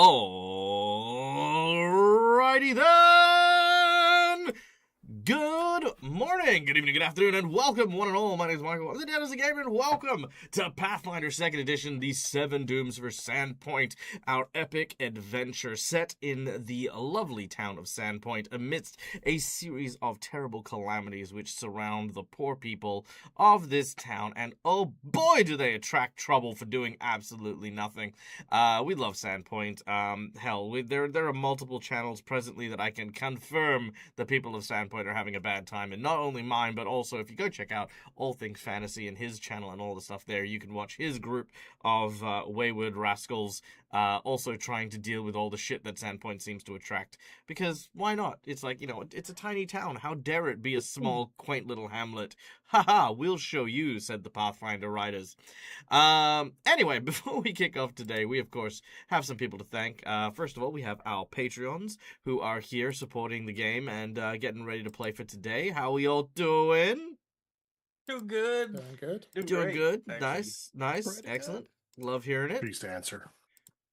Alrighty then! Good morning, good evening, good afternoon, and welcome, one and all. My name is Michael. I'm the Dad as a Gamer, and welcome to Pathfinder 2nd Edition, the 7 Dooms for Sandpoint, our epic adventure set in the lovely town of Sandpoint amidst a series of terrible calamities which surround the poor people of this town, and oh boy do they attract trouble for doing absolutely nothing. We love Sandpoint. Hell, there are multiple channels presently that I can confirm the people of Sandpoint are having a bad time, and not only mine, but also if you go check out All Things Fantasy and his channel and all the stuff there, you can watch his group of wayward rascals also trying to deal with all the shit that Sandpoint seems to attract. Because why not? It's like, it's a tiny town. How dare it be a small, quaint little hamlet? Haha, we'll show you, said the Pathfinder writers. Anyway, before we kick off today, we of course have some people to thank. First of all, we have our Patreons who are here supporting the game and getting ready to play for today. How we all doing? Doing good. Doing good. Doing great, good. actually. Nice. Pretty Excellent. Love hearing it. Please to answer.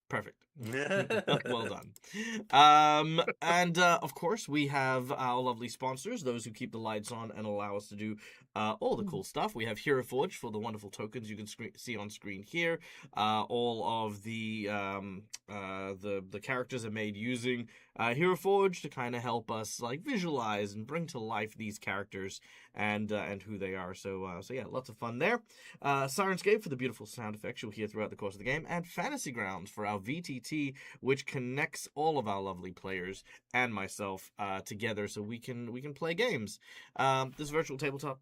Perfect. Well done. And of course, we have our lovely sponsors, those who keep the lights on and allow us to do all the cool stuff. We have Hero Forge for the wonderful tokens you can see on screen here. All of the characters are made using Hero Forge to kind of help us like visualize and bring to life these characters and who they are. So yeah, lots of fun there. Sirenscape for the beautiful sound effects you'll hear throughout the course of the game, and Fantasy Grounds for our VTT, which connects all of our lovely players and myself together so we can play games. This virtual tabletop,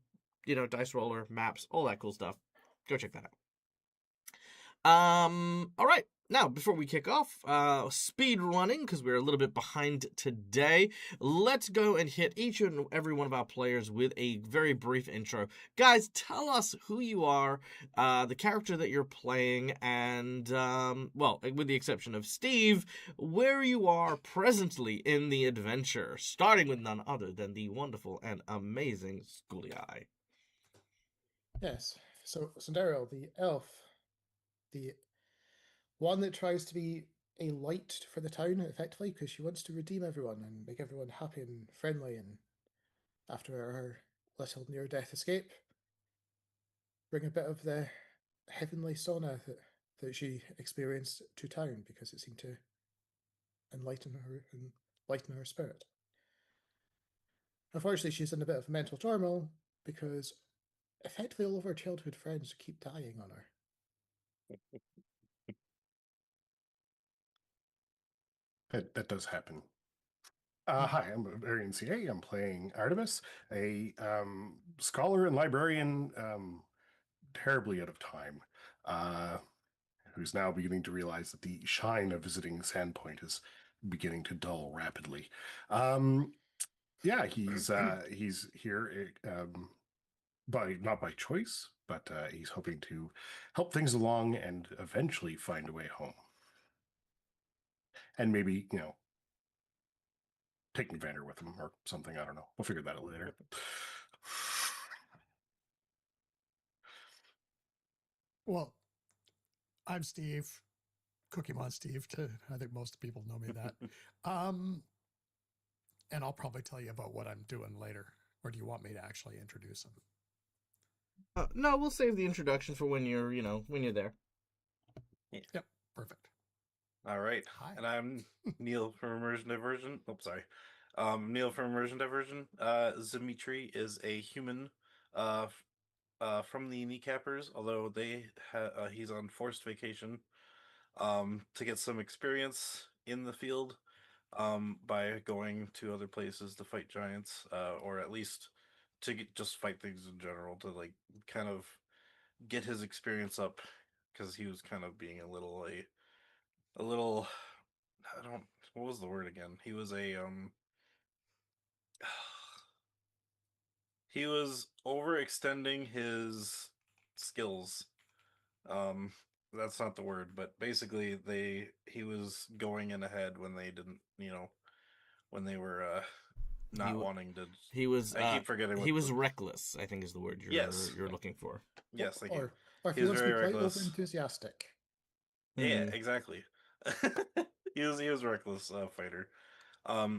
dice roller, maps, all that cool stuff. Go check that out. All right. Now, before we kick off, speed running, because we're a little bit behind today, let's go and hit each and every one of our players with a very brief intro. Guys, tell us who you are, the character that you're playing, and, well, with the exception of Steve, where you are presently in the adventure, starting with none other than the wonderful and amazing Schoolie. Yes. So Daryl, the elf, the one that tries to be a light for the town, effectively, because she wants to redeem everyone and make everyone happy and friendly. And after her little near-death escape, bring a bit of the heavenly sauna that she experienced to town, because it seemed to enlighten her spirit. Unfortunately, she's in a bit of mental turmoil because effectively all of her childhood friends keep dying on her. That does happen. Hi, I'm Arian CA. I'm playing Artemis, a scholar and librarian, terribly out of time, who's now beginning to realize that the shine of visiting Sandpoint is beginning to dull rapidly. Yeah, he's here not by choice, but he's hoping to help things along and eventually find a way home. And maybe, taking Vander with him or something. I don't know. We'll figure that out later. Well, I'm Steve, Cookie Mon Steve. I think most people know me that. And I'll probably tell you about what I'm doing later. Or do you want me to actually introduce him? No, we'll save the introduction for when you're there. Yep, perfect. All right. Hi. And I'm Neil from Immersion Diversion. Oh, sorry. Neil from Immersion Diversion. Dimitri is a human from the Kneecappers, although he's on forced vacation to get some experience in the field by going to other places to fight giants, or at least to just fight things in general, to like kind of get his experience up, because he was kind of being a little what was the word again? He was he was overextending his skills. That's not the word, but basically he was going in ahead when they didn't, when they were not wanting to. He was. I keep forgetting. He was reckless, I think is the word you're looking for. Yes, thank you. Or if He he was wants to be very quite reckless. over enthusiastic. Yeah, exactly. he was a reckless fighter.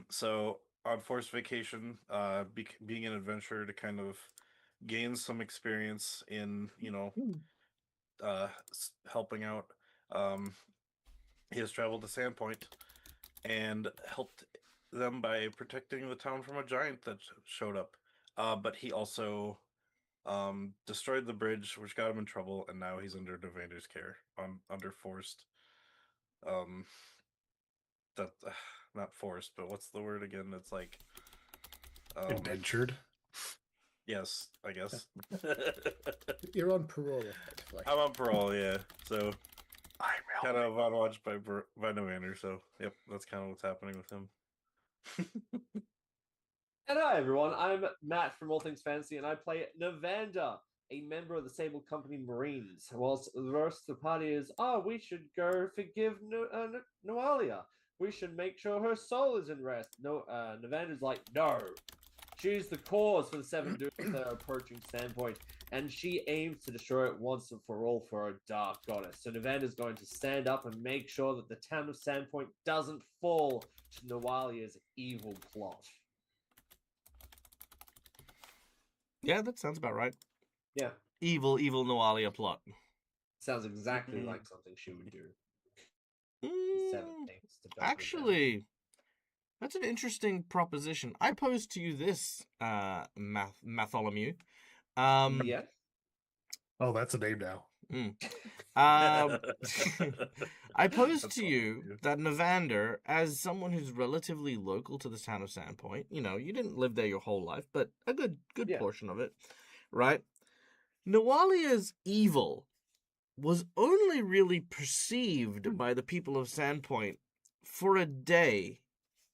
So on forced vacation, being an adventurer to kind of gain some experience in helping out. Um, he has traveled to Sandpoint and helped them by protecting the town from a giant that showed up. But he also destroyed the bridge, which got him in trouble, and now he's under Devander's care, under forced. Um, that not forced, but what's the word again? It's like Indentured. yes, I guess. You're on parole, effectively. I'm on parole, yeah. So I'm kind of on watch by Devander. So yep, that's kind of what's happening with him. And hi everyone, I'm Matt from All Things Fantasy, and I play Navander, a member of the Sable Company Marines. Whilst the rest of the party is, we should go forgive Noalia. We should make sure her soul is in rest. Navander's like, no. She's the cause for the 7 dudes that are approaching Sandpoint, and she aims to destroy it once and for all for her dark goddess. So Navander's going to stand up and make sure that the town of Sandpoint doesn't fall to Noalia's evil plot. Yeah, that sounds about right. Yeah. Evil Noalia plot. Sounds exactly like something she would do. 7 things to burn Actually, that's an interesting proposition. I pose to you this, Matholomew. Yeah. Oh, that's a name now. I pose That's to all you I do. that Navander, as someone who's relatively local to the town of Sandpoint, you didn't live there your whole life, but a good Yeah. portion of it, right? Noalia's evil was only really perceived by the people of Sandpoint for a day,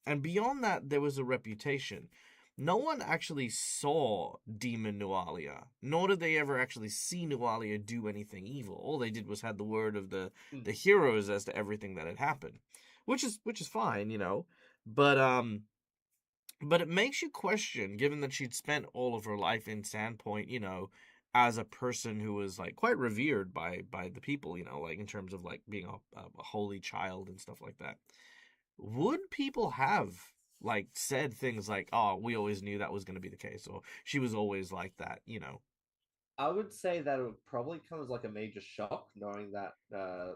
and beyond that, there was a reputation. No one actually saw Demon Noalia, nor did they ever actually see Noalia do anything evil. All they did was had the word of the heroes as to everything that had happened, which is fine, but it makes you question, given that she'd spent all of her life in Sandpoint, as a person who was like quite revered by the people, like in terms of like being a holy child and stuff like that. Would people have like said things like, "Oh, we always knew that was going to be the case," or "She was always like that," I would say that it would probably come as like a major shock, knowing that,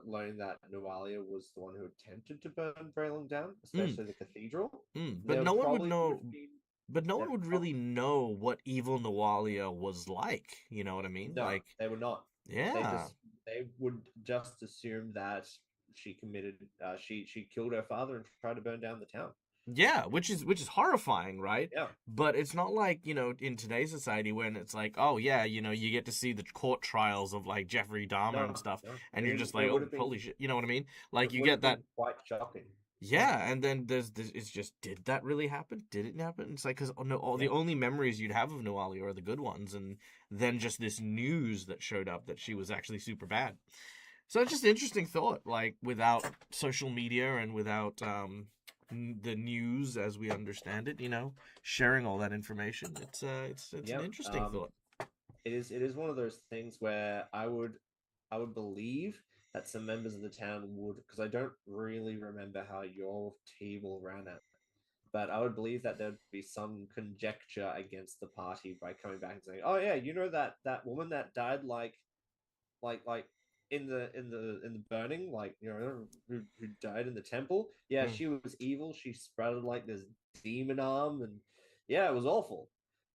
learning that Noalia was the one who attempted to burn Braylon down, especially the cathedral. But There no one would probably know. have been- But no one there would really know what evil Noalia was like. You know what I mean? No, Like, they would not. yeah, They would just assume that she committed. She killed her father and tried to burn down the town. yeah, which is horrifying, right? Yeah. But it's not like, in today's society when it's like, oh yeah, you get to see the court trials of like Jeffrey Dahmer and stuff, and you're just like, oh, holy shit, you know what I mean? Like you get that. Quite shocking. Yeah, and then there's this. It's just, did that really happen? Did it happen? It's like, because the only memories you'd have of Noalia are the good ones, and then just this news that showed up that she was actually super bad. So it's just an interesting thought. Like, without social media and without the news as we understand it, sharing all that information, it's an interesting thought. It is one of those things where I would believe that some members of the town would, because I don't really remember how your table ran it, but I would believe that there'd be some conjecture against the party by coming back and saying, "Oh yeah, that woman that died like in the burning, who died in the temple. Yeah, she was evil. She sprouted like this demon arm, and yeah, it was awful."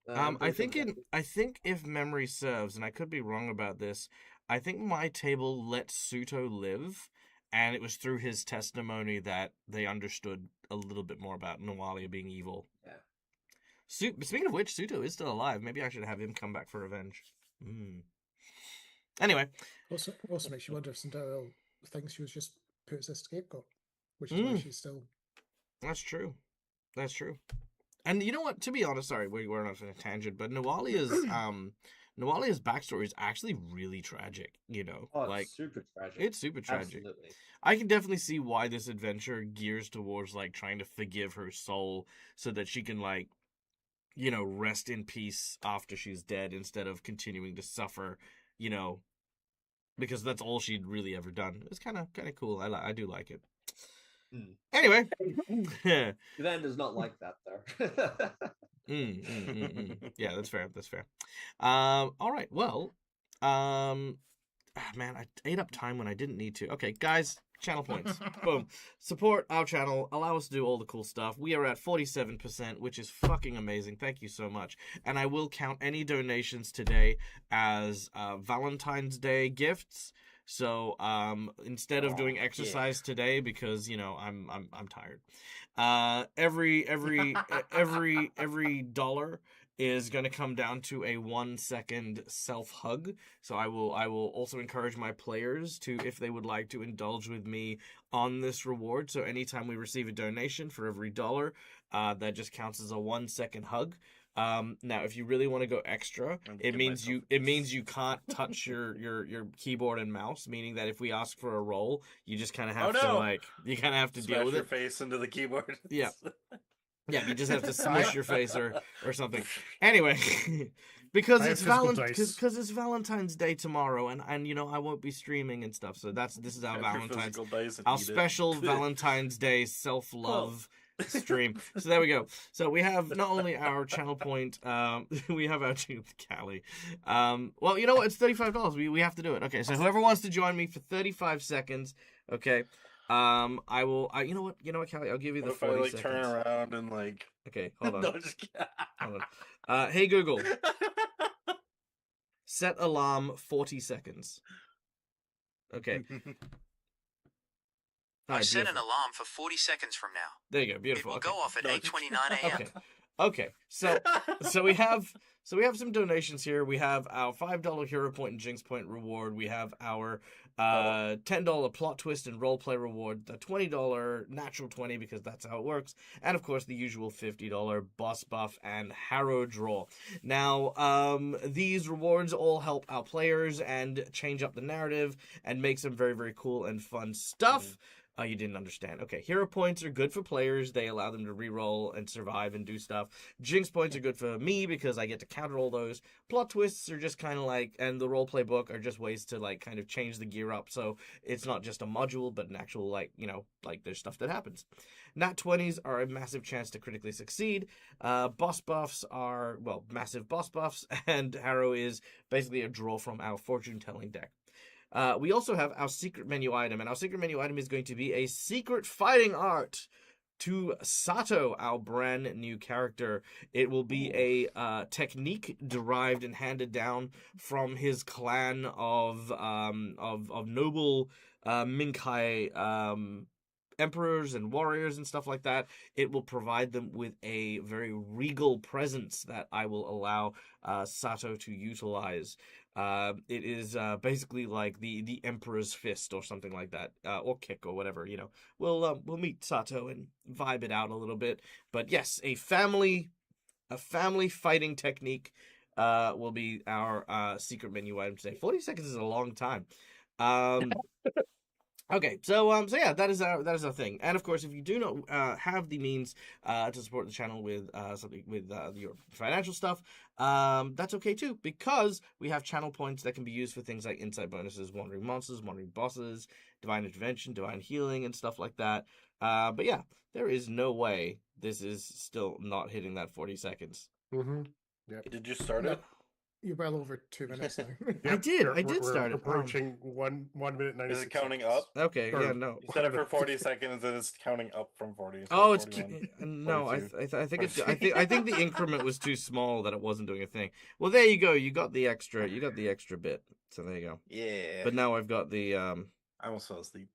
I think if memory serves, and I could be wrong about this, I think my table let Suto live, and it was through his testimony that they understood a little bit more about Noalia being evil. Yeah. Speaking of which, Suto is still alive. Maybe I should have him come back for revenge. Anyway. Also makes you wonder if Cinderella thinks she was just put as a scapegoat, which is why she's still... That's true. That's true. And you know what? To be honest, sorry, we're not on a tangent, but Noalia's backstory is actually really tragic. Oh, it's super tragic. It's super tragic. Absolutely. I can definitely see why this adventure gears towards like trying to forgive her soul so that she can rest in peace after she's dead instead of continuing to suffer. Because that's all she'd really ever done. It's kind of cool. I do like it. Anyway. Van does not like that there. Yeah, that's fair. That's fair. All right. Well, man, I ate up time when I didn't need to. Okay, guys, channel points. Boom. Support our channel. Allow us to do all the cool stuff. We are at 47%, which is fucking amazing. Thank you so much. And I will count any donations today as Valentine's Day gifts. So instead of doing exercise today, because I'm tired. Every dollar is going to come down to a 1 second self hug. So I will also encourage my players to, if they would like to, indulge with me on this reward. So anytime we receive a donation for every dollar, that just counts as a 1 second hug. Now, if you really want to go extra, it means you can't touch your keyboard and mouse. Meaning that if we ask for a roll, you just kind of have to deal with your it. face into the keyboard. Yeah, you just have to smush your face or something. Anyway, because it's Valentine's Day tomorrow, and I won't be streaming and stuff. So this is our special Valentine's Day self-love stream. So there we go. So we have not only our channel point, we have our Callie. Well, you know what? It's $35. We have to do it. Okay, so whoever wants to join me for 35 seconds, okay. I will. You know what, Callie? I'll give you the 40 seconds. Turn around and Okay, hold on. No, just kidding. Hold on. Hey Google, set alarm 40 seconds. Okay. I set an alarm for 40 seconds from now. There you go. Beautiful. It will go off at 8:29 a.m. Okay. So we have some donations here. We have our $5 Hero Point and Jinx Point reward. We have our $10 Plot Twist and Roleplay reward. The $20 Natural 20 because that's how it works, and of course the usual $50 Boss Buff and Harrow Draw. Now, these rewards all help our players and change up the narrative and make some very, very cool and fun stuff. Oh, you didn't understand. Okay, hero points are good for players. They allow them to reroll and survive and do stuff. Jinx points are good for me because I get to counter all those. Plot twists are just kind of and the roleplay book are just ways to kind of change the gear up. So it's not just a module, but an actual there's stuff that happens. Nat 20s are a massive chance to critically succeed. Boss buffs are, massive boss buffs, and Harrow is basically a draw from our fortune telling deck. We also have our secret menu item, and our secret menu item is going to be a secret fighting art to Sato, our brand new character. It will be a technique derived and handed down from his clan of noble Minkai emperors and warriors and stuff like that. It will provide them with a very regal presence that I will allow Sato to utilize. It is basically like the Emperor's Fist or something like that, or kick or whatever. We'll meet Sato and vibe it out a little bit. But yes, a family fighting technique will be our secret menu item today. 40 seconds is a long time. Okay, so yeah, that is our thing. And of course, if you do not have the means to support the channel with something with your financial stuff, that's okay too, because we have channel points that can be used for things like insight bonuses, wandering monsters, wandering bosses, divine intervention, divine healing, and stuff like that. But yeah, there is no way this is still not hitting that 40 seconds. Mm-hmm. Yeah. Did you start it? You're well over 2 minutes now. I did start it. Approaching 1 minute 96. Is it counting up? Okay, yeah, no. You set it for 40 seconds, and it's counting up from 40. So Oh, it's 41, no. I 42. think the increment was too small that it wasn't doing a thing. Well, there you go. You got the extra bit. So there you go. Yeah. But now I've got the I almost fell asleep.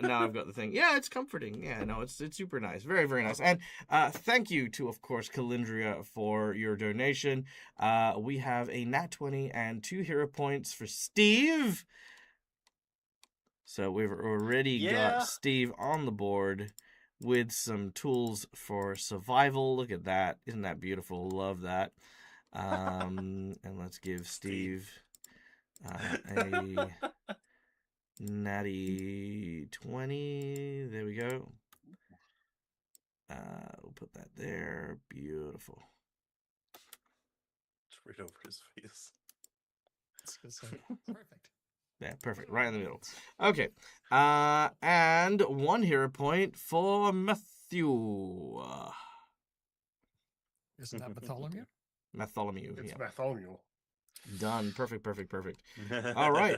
now I've got the thing. Yeah, it's comforting. Yeah, no, it's super nice. Very, very nice. And thank you to, of course, Calindria for your donation. We have a Nat 20 and 2 hero points for Steve. So we've already got Steve on the board with some tools for survival. Look at that. Isn't that beautiful? Love that. And let's give Steve a natty 20. There we go. We'll put that there. Beautiful. It's right over his face. Perfect. Yeah, perfect. Right in the middle. Okay. And 1 hero point for Matthew. Isn't that Bartholomew? Bartholomew. It's Yeah. Bartholomew. Done. Perfect. All right.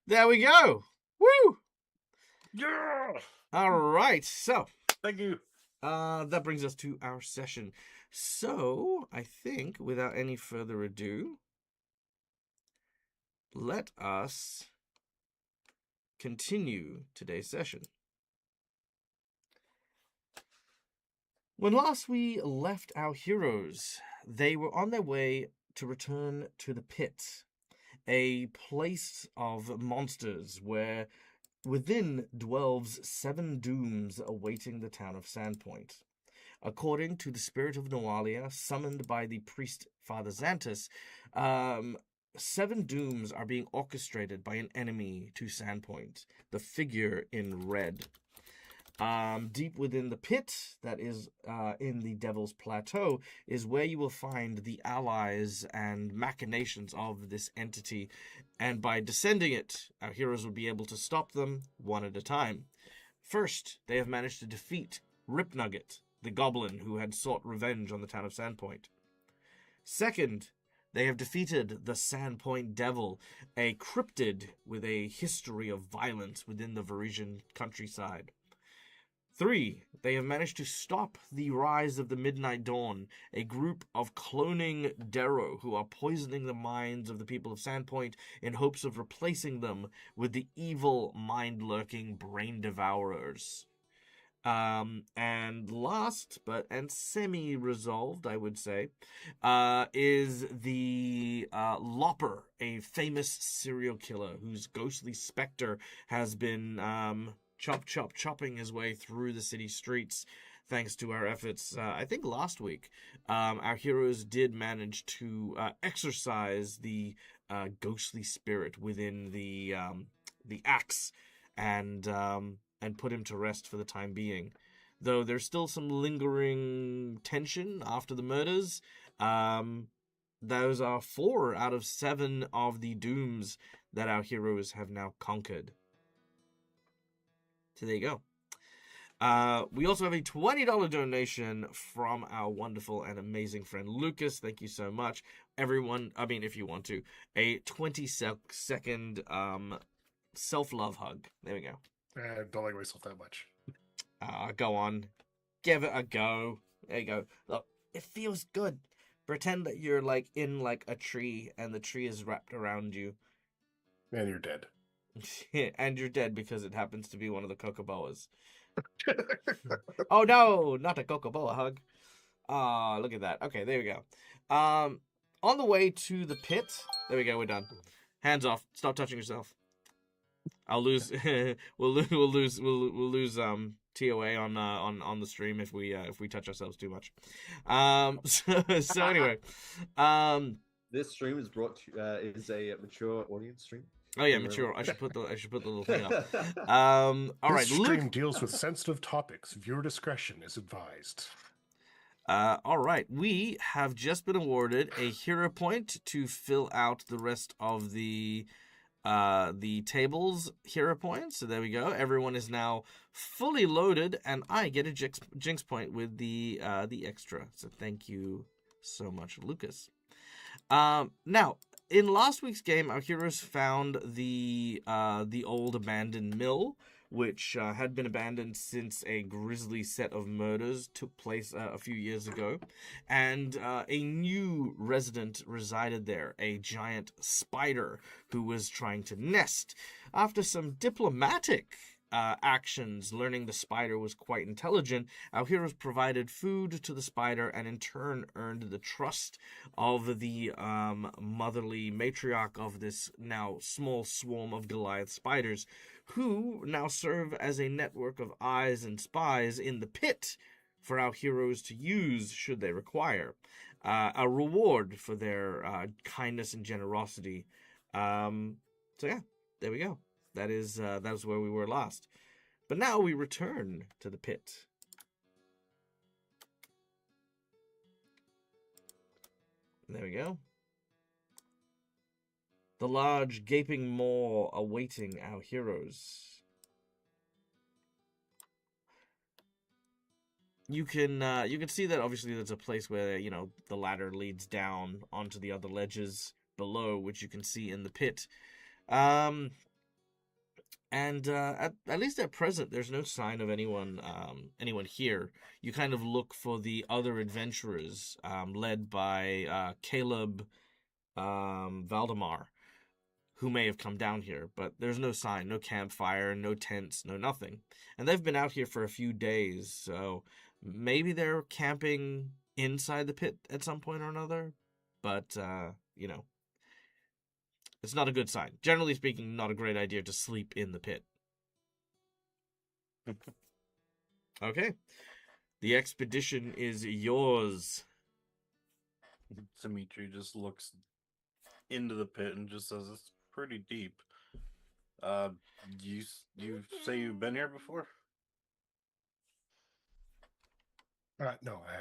There we go. Woo! Yeah. All right. So, Thank you. that brings us to our session. So, I think, without any further ado, let us continue today's session. When last we left our heroes, they were on their way to return to the pit, a place of monsters where within dwells 7 dooms awaiting the town of Sandpoint. According to the spirit of Noalia, summoned by the priest Father Xantus, 7 dooms are being orchestrated by an enemy to Sandpoint, the figure in red. Deep within the pit that is in the Devil's Plateau is where you will find the allies and machinations of this entity, and by descending it, our heroes will be able to stop them one at a time. First, they have managed to defeat Ripnugget, the goblin who had sought revenge on the town of Sandpoint. Second, they have defeated the Sandpoint Devil, a cryptid with a history of violence within the Varisian countryside. 3, they have managed to stop the rise of the Midnight Dawn, a group of cloning Darrow who are poisoning the minds of the people of Sandpoint in hopes of replacing them with the evil, mind-lurking Brain Devourers. And last, and semi-resolved, I would say, is the Lopper, a famous serial killer whose ghostly specter has been chopping his way through the city streets thanks to our efforts. I think last week, our heroes did manage to exorcise the ghostly spirit within the axe and put him to rest for the time being. Though there's still some lingering tension after the murders. Those are 4 out of 7 of the dooms that our heroes have now conquered. So there you go. We also have a $20 donation from our wonderful and amazing friend Lucas. Thank you so much. Everyone, if you want to, a 20-second self-love hug. There we go. I don't like myself that much. Go on. Give it a go. There you go. Look, it feels good. Pretend that you're in a tree and the tree is wrapped around you. And you're dead. And you're dead because it happens to be one of the Kokoboas. Oh no, not a Kokoboa hug. Look at that. Okay, there we go. On the way to the pit. There we go, we're done. Hands off. Stop touching yourself. I'll lose we'll lose TOA on the stream if we touch ourselves too much. So anyway. This stream is brought to is a mature audience stream. Oh yeah, mature. I should put the little thing up. All right, this stream Luke deals with sensitive topics. Viewer discretion is advised. All right, we have just been awarded a hero point to fill out the rest of the table's hero points. So there we go. Everyone is now fully loaded, and I get a jinx point with the extra. So thank you so much, Lucas. Now, in last week's game, our heroes found the old abandoned mill, which had been abandoned since a grisly set of murders took place a few years ago, and a new resident resided there, a giant spider who was trying to nest. After some diplomatic actions, learning the spider was quite intelligent, our heroes provided food to the spider and in turn earned the trust of the motherly matriarch of this now small swarm of Goliath spiders, who now serve as a network of eyes and spies in the pit for our heroes to use should they require. A reward for their kindness and generosity. So yeah, there we go. That is where we were last. But now we return to the pit. There we go. The large gaping maw awaiting our heroes. You can see that obviously there's a place where the ladder leads down onto the other ledges below, which you can see in the pit. And at least at present, there's no sign of anyone here. You kind of look for the other adventurers, led by Caleb Valdemar, who may have come down here, but there's no sign, no campfire, no tents, no nothing. And they've been out here for a few days, so maybe they're camping inside the pit at some point or another, but, it's not a good sign. Generally speaking, not a great idea to sleep in the pit. Okay. The expedition is yours. Dimitri just looks into the pit and just says it's pretty deep. You say you've been here before? No, I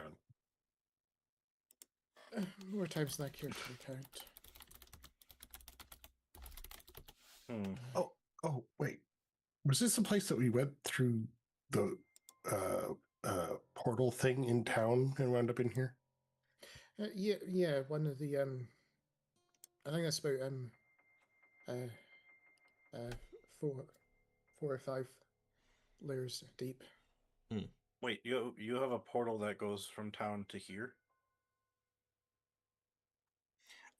haven't. More times than I care to recount. Oh, wait. Was this the place that we went through the portal thing in town and wound up in here? Yeah. One of the I think that's about 4 or 5 layers deep. Wait, you have a portal that goes from town to here?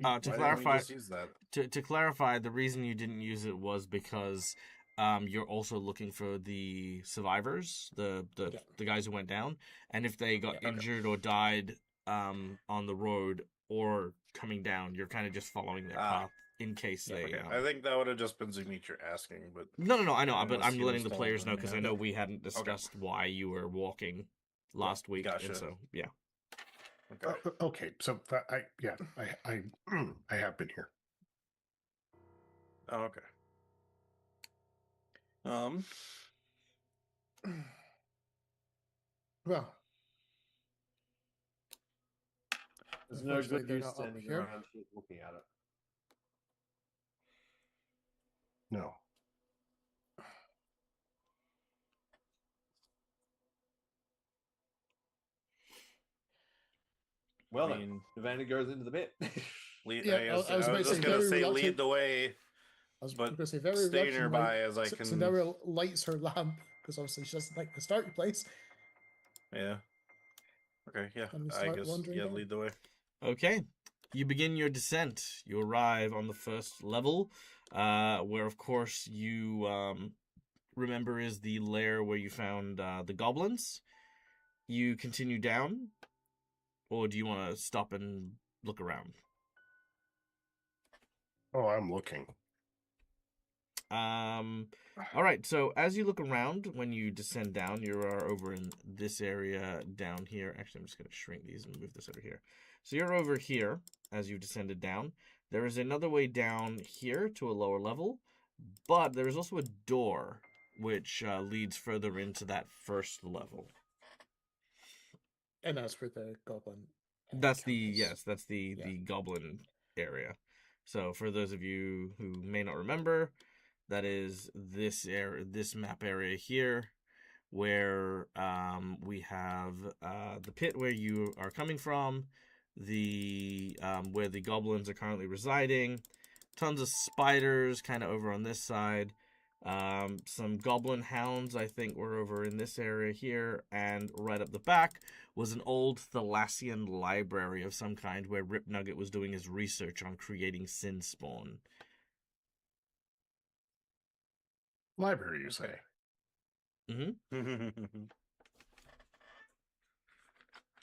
To clarify, use that? To clarify, the reason you didn't use it was because you're also looking for the survivors, the guys who went down, and if they got injured or died on the road or coming down, you're kind of just following their path in case they. Okay. I think that would have just been Dimitri asking, but no, I know, but unless I'm he letting was the players know telling because them, I yeah. know we hadn't discussed why you were walking last week, gotcha. and so yeah. Okay. Okay, so that, I have been here. Oh, okay. Well, There's no unfortunately, good they're use not up standing here. around here looking at it. No. Well, I mean, then, Nevada goes into the pit. Yeah, I was I was just about to say, gonna very say reluctant. lead the way, I was but going to say very stay reluctant, nearby as I can. Cinderella lights her lamp because obviously she doesn't like the starting place. Yeah. Okay. Yeah. And we I start guess. wandering Yeah. down. Lead the way. Okay. You begin your descent. You arrive on the first level, where, of course, you remember is the lair where you found the goblins. You continue down, or do you want to stop and look around? Oh, I'm looking. All right, so as you look around, when you descend down, you are over in this area down here. Actually, I'm just going to shrink these and move this over here. So you're over here as you've descended down. There is another way down here to a lower level, but there is also a door which leads further into that first level. And that's where the goblin. That's camp is. that's the goblin area. So for those of you who may not remember, that is this map area here, where we have the pit where you are coming from, the where the goblins are currently residing, tons of spiders kind of over on this side, some goblin hounds I think were over in this area here, and right up the back was an old Thalassian library of some kind where Rip Nugget was doing his research on creating Sin Spawn. Library, you say? Mm-hmm.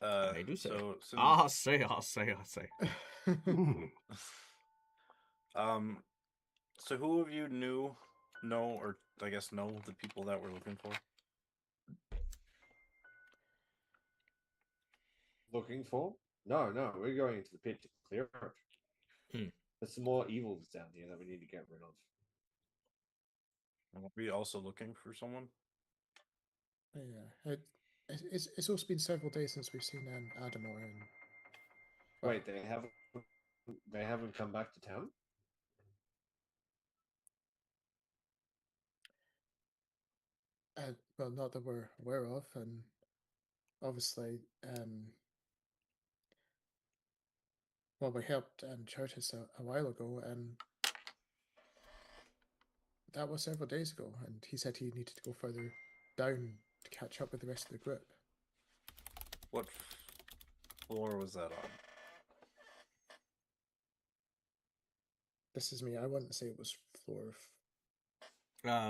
I do say. So since, I'll say. So who of you know, or I guess know the people that we're looking for? Looking for? No, we're going into the pit to clear it. There's some more evils down here that we need to get rid of. Are we also looking for someone? Yeah, it's also been several days since we've seen Adamor and Wait, they haven't come back to town? well, not that we're aware of, and obviously, well, we helped Curtis a while ago, and that was several days ago, and he said he needed to go further down to catch up with the rest of the group. What floor was that on? This is me. I wouldn't say it was floor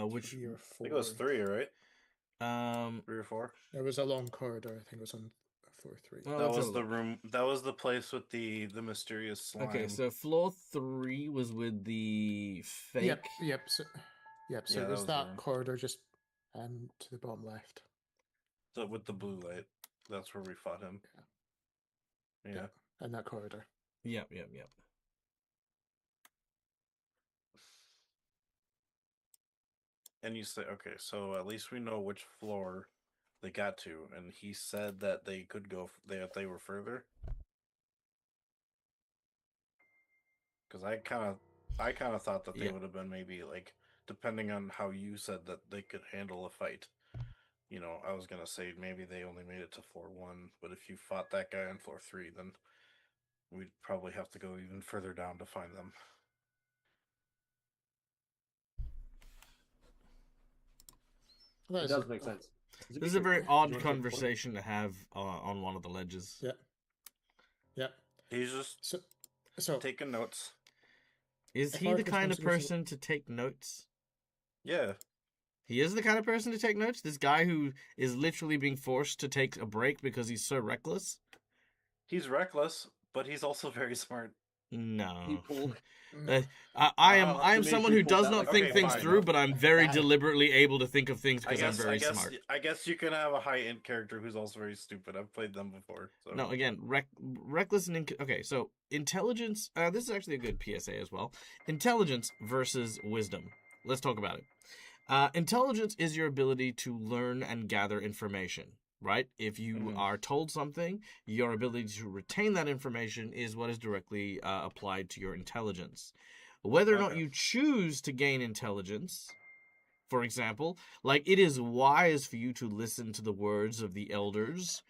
Which 3 or I 4. think it was 3, right? 3 or 4. It was a long corridor. I think it was on floor 3. well, That let's was have a the look. room. That was the place with the mysterious slime. Okay, so floor 3 was with the fake. Yep. So Yeah, it that was was the that room. corridor just to the bottom left. So with the blue light, that's where we fought him. Yeah. And that corridor. Yep. And you say, okay, so at least we know which floor they got to, and he said that they could go. They were further. Because I kind of thought that they Yeah. would have been maybe like, depending on how you said that they could handle a fight. You know, I was gonna say maybe they only made it to floor 1, but if you fought that guy on floor 3, then we'd probably have to go even further down to find them. Well, It does make sense. This is a very Do you odd wanna take the point? conversation to have on one of the ledges. Yep. He's just So taking notes. Is If he I the was kind of supposed to go person to take notes? Yeah. He is the kind of person to take notes? This guy who is literally being forced to take a break because he's so reckless? He's reckless, but he's also very smart. No. People. I am Dimitri someone who pulled does that not like think Okay, things fine. through, but I'm very Fine. deliberately able to think of things I because I'm guess very smart. I guess you can have a high int character who's also very stupid. I've played them before. So. No, again, reckless and okay. So intelligence. This is actually a good PSA as well. Intelligence versus wisdom. Let's talk about it. Intelligence is your ability to learn and gather information. Right? If you are told something, your ability to retain that information is what is directly applied to your intelligence. Whether or not Okay. you choose to gain intelligence, for example, like it is wise for you to listen to the words of the elders,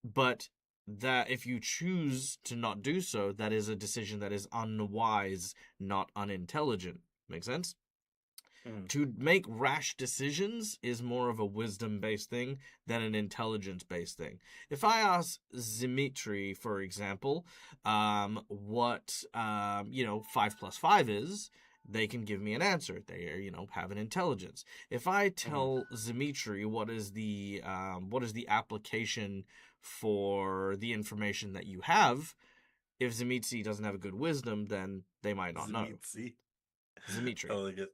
but that if you choose to not do so, that is a decision that is unwise, not unintelligent. Make sense? To make rash decisions is more of a wisdom-based thing than an intelligence-based thing. If I ask Dimitri, for example, what 5 plus 5 is, they can give me an answer. They have an intelligence. If I tell Dimitri what is the application for the information that you have, if Dimitri doesn't have a good wisdom, then they might not know. Dimitri. I like it.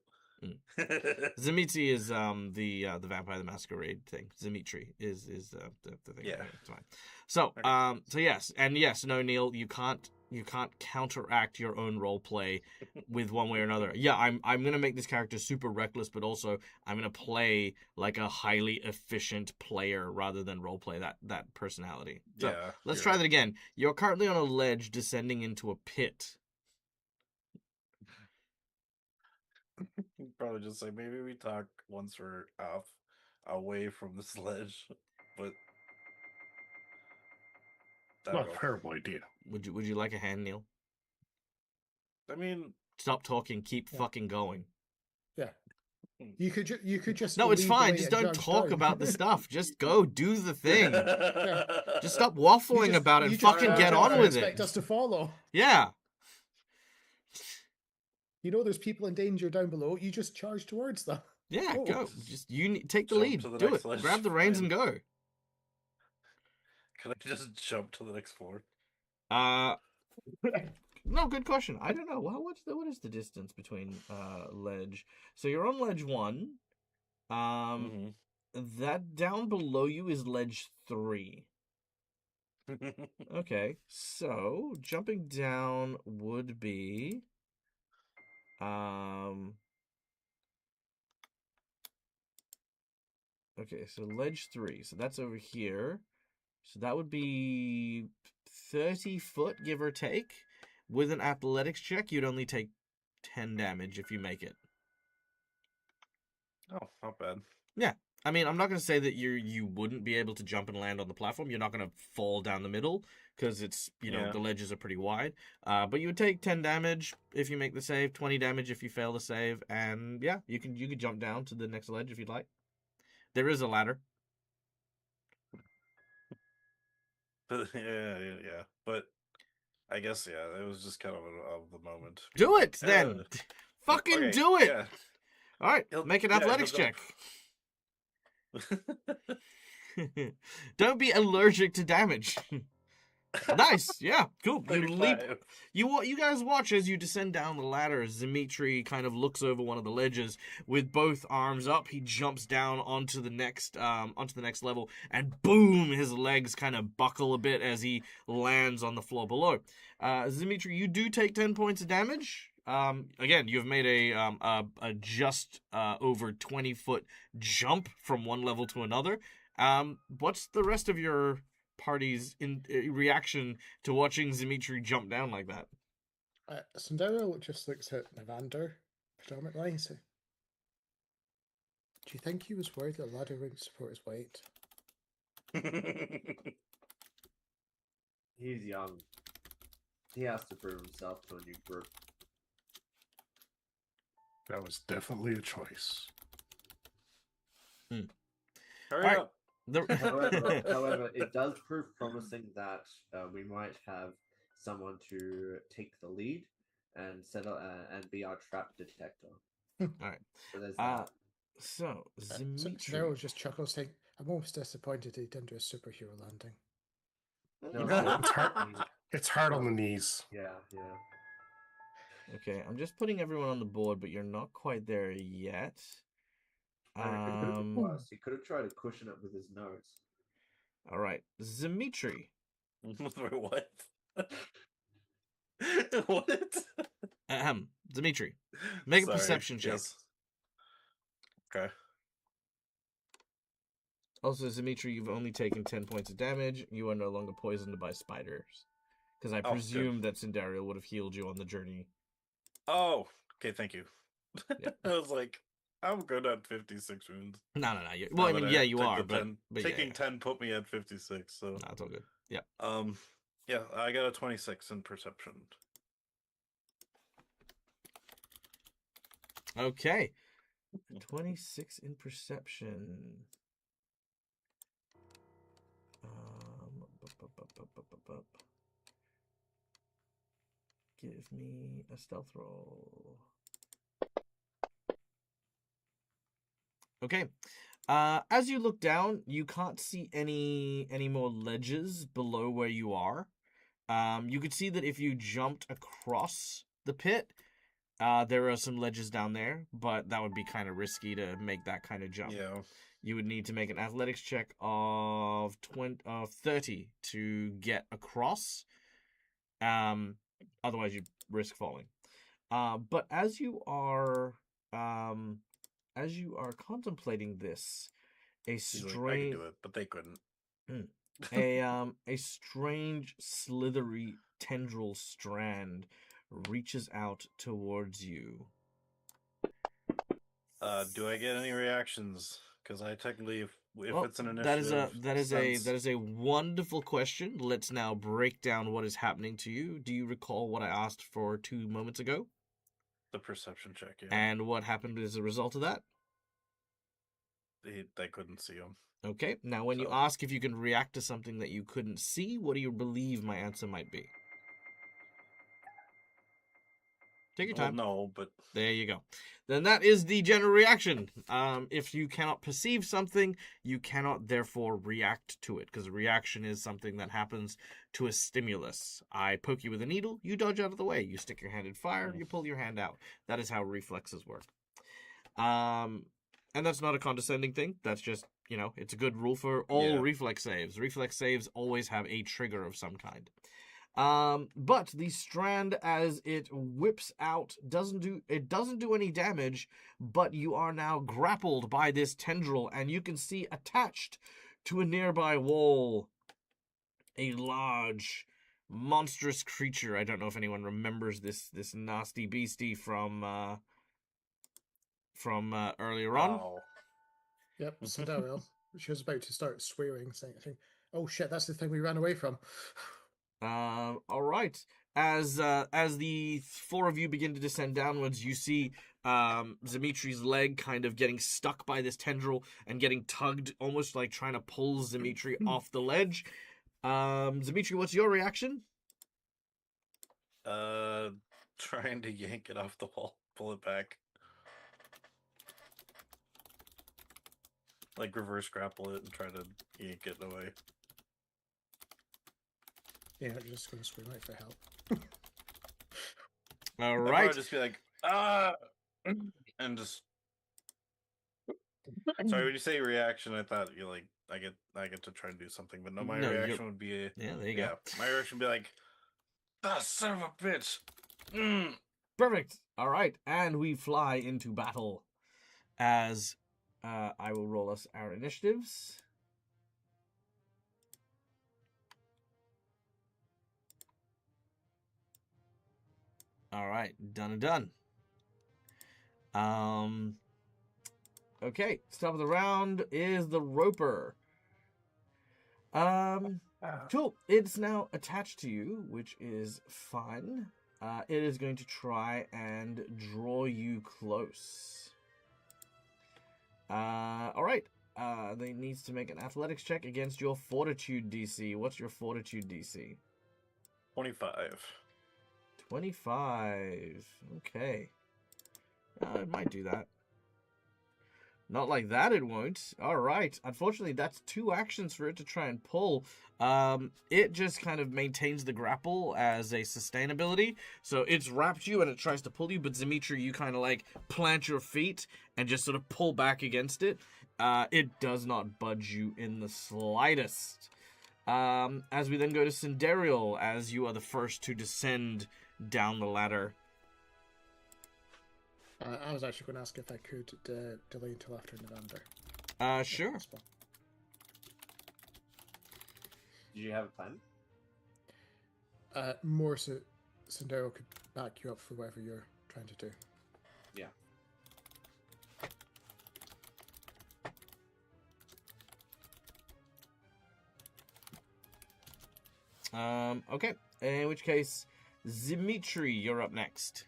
Dimitri is the Vampire the Masquerade thing. Dimitri is the thing. Yeah. It's fine. So yes, and yes, no, Neil, you can't counteract your own role play with one way or another. Yeah, I'm gonna make this character super reckless, but also I'm gonna play like a highly efficient player rather than role play that personality. So Yeah, let's you're try right. that again. You're currently on a ledge descending into a pit. Probably just say maybe we talk once we're away from this ledge, but Not a terrible idea. Would you like a hand, Neil? I mean, Stop talking. Keep fucking going. Yeah. You could just No, it's lead the fine. way Just and don't judge talk down. about the stuff. Just go do the thing. Just stop waffling about it You and just fucking charge get over on and with expect it. us to follow. Yeah. You know there's people in danger down below. You just charge towards them. Yeah, Oh. go. Just take the Jump lead. to the Do next it. ledge. Grab the reins Fine. and go. Can I just jump to the next floor? No, good question. I don't know. What is the distance between ledge? So you're on ledge 1. That down below you is ledge 3. Okay, so jumping down would be okay, so ledge 3. So that's over here. So that would be 30 foot, give or take. With an athletics check, you'd only take 10 damage if you make it. Oh, not bad. Yeah. I mean, I'm not going to say that you wouldn't be able to jump and land on the platform. You're not going to fall down the middle because it's, Yeah. the ledges are pretty wide. But you would take 10 damage if you make the save, 20 damage if you fail the save, and yeah, you could jump down to the next ledge if you'd like. There is a ladder. But yeah. But I guess it was just kind of the moment. Do it then. Fucking Okay, do it. yeah. All right, make an athletics he'll check. go. Don't be allergic to damage. Nice, yeah, cool. You leap. 35. You guys watch as you descend down the ladder. Dimitri kind of looks over one of the ledges with both arms up. He jumps down onto the next level, and boom, his legs kind of buckle a bit as he lands on the floor below. Dimitri, you do take 10 points of damage. Again, you've made a just over 20-foot jump from one level to another. What's the rest of your party's reaction to watching Dimitri jump down like that? Sandero just looks at Navander predominantly. So, do you think he was worried that the ladder wouldn't support his weight? He's young. He has to prove himself to a new group. That was definitely a choice. Hurry Alright. up. However, it does prove promising that we might have someone to take the lead and settle and be our trap detector. Alright. So there's that. So, Dimitri. Sandero just chuckles, saying, "I'm almost disappointed he didn't do a superhero landing." No, It's hard. It's hard on the knees. Yeah. Okay, I'm just putting everyone on the board, but you're not quite there yet. He could have tried to cushion it with his nose. All right, Dimitri. What? What? Dimitri, make a Sorry, perception check. yes. Okay. Also, Dimitri, you've only taken 10 points of damage. You are no longer poisoned by spiders. Because I Oh, presume that Cindario would have healed you on the journey. Oh, okay, thank you. Yeah. I was like, I'm good at 56 wounds. No. Well, I mean, yeah, you took are, the but, 10, but taking yeah. 10 put me at 56. So No, it's all good. Yeah. Yeah, I got a 26 in perception. Okay. 26 in perception. Give me a stealth roll. Okay. As you look down, you can't see any more ledges below where you are. You could see that if you jumped across the pit, there are some ledges down there, but that would be kind of risky to make that kind of jump. Yeah. You would need to make an athletics check of 30 to get across. Otherwise you'd risk falling. But as you are contemplating this, a He's like, I can strange do it, but they couldn't. a strange slithery tendril strand reaches out towards you. Do I get any reactions? Because I technically, if Well, it's an initiative, that is a wonderful question. Let's now break down what is happening to you. Do you recall what I asked for 2 moments ago? the perception check. Yeah, And what happened as a result of that? they couldn't see him. Okay. Now, when you So- ask if you can react to something that you couldn't see, what do you believe my answer might be? Take your time. Well, no, but There you go. Then that is the general reaction. If you cannot perceive something, you cannot therefore react to it, because a reaction is something that happens to a stimulus. I poke you with a needle, you dodge out of the way. You stick your hand in fire, you pull your hand out. That is how reflexes work. And that's not a condescending thing. That's just, it's a good rule for all reflex saves. Reflex saves always have a trigger of some kind. But the strand, as it whips out, doesn't do any damage, but you are now grappled by this tendril, and you can see attached to a nearby wall a large, monstrous creature. I don't know if anyone remembers this nasty beastie from earlier on. oh, Yep, Sandariel. She was about to start swearing, saying, "Oh shit, that's the thing we ran away from." All right. As the four of you begin to descend downwards, you see Dimitri's leg kind of getting stuck by this tendril and getting tugged, almost like trying to pull Dimitri off the ledge. Dimitri, what's your reaction? Trying to yank it off the wall, pull it back. Like reverse grapple it and try to yank it away. Yeah, I'm just going to scream out for help. All I'd right. probably just be like, and just. Sorry, when you say reaction, I thought you like I get to try and do something, but no, my No, reaction would be Yeah, there you go. my reaction would be like, "Ah, son of a bitch." Perfect. All right, and we fly into battle. As I will roll us our initiatives. All right, done and done. Okay, top of the round is the Roper. Cool. It's now attached to you, which is fun. It is going to try and draw you close. All right. They needs to make an athletics check against your fortitude DC. What's your fortitude DC? 25. 25. Okay. It might do that. Not like that, it won't. All right. Unfortunately, that's 2 actions for it to try and pull. It just kind of maintains the grapple as a sustainability. So it's wrapped you and it tries to pull you, but Dimitri, you kind of like plant your feet and just sort of pull back against it. It does not budge you in the slightest. As we then go to Sindariel, as you are the first to descend down the ladder. I was actually going to ask if I could delay until after November. Sure. Did you have a plan? More so Sandero could back you up for whatever you're trying to do. Yeah. Okay. In which case, Dimitri, you're up next.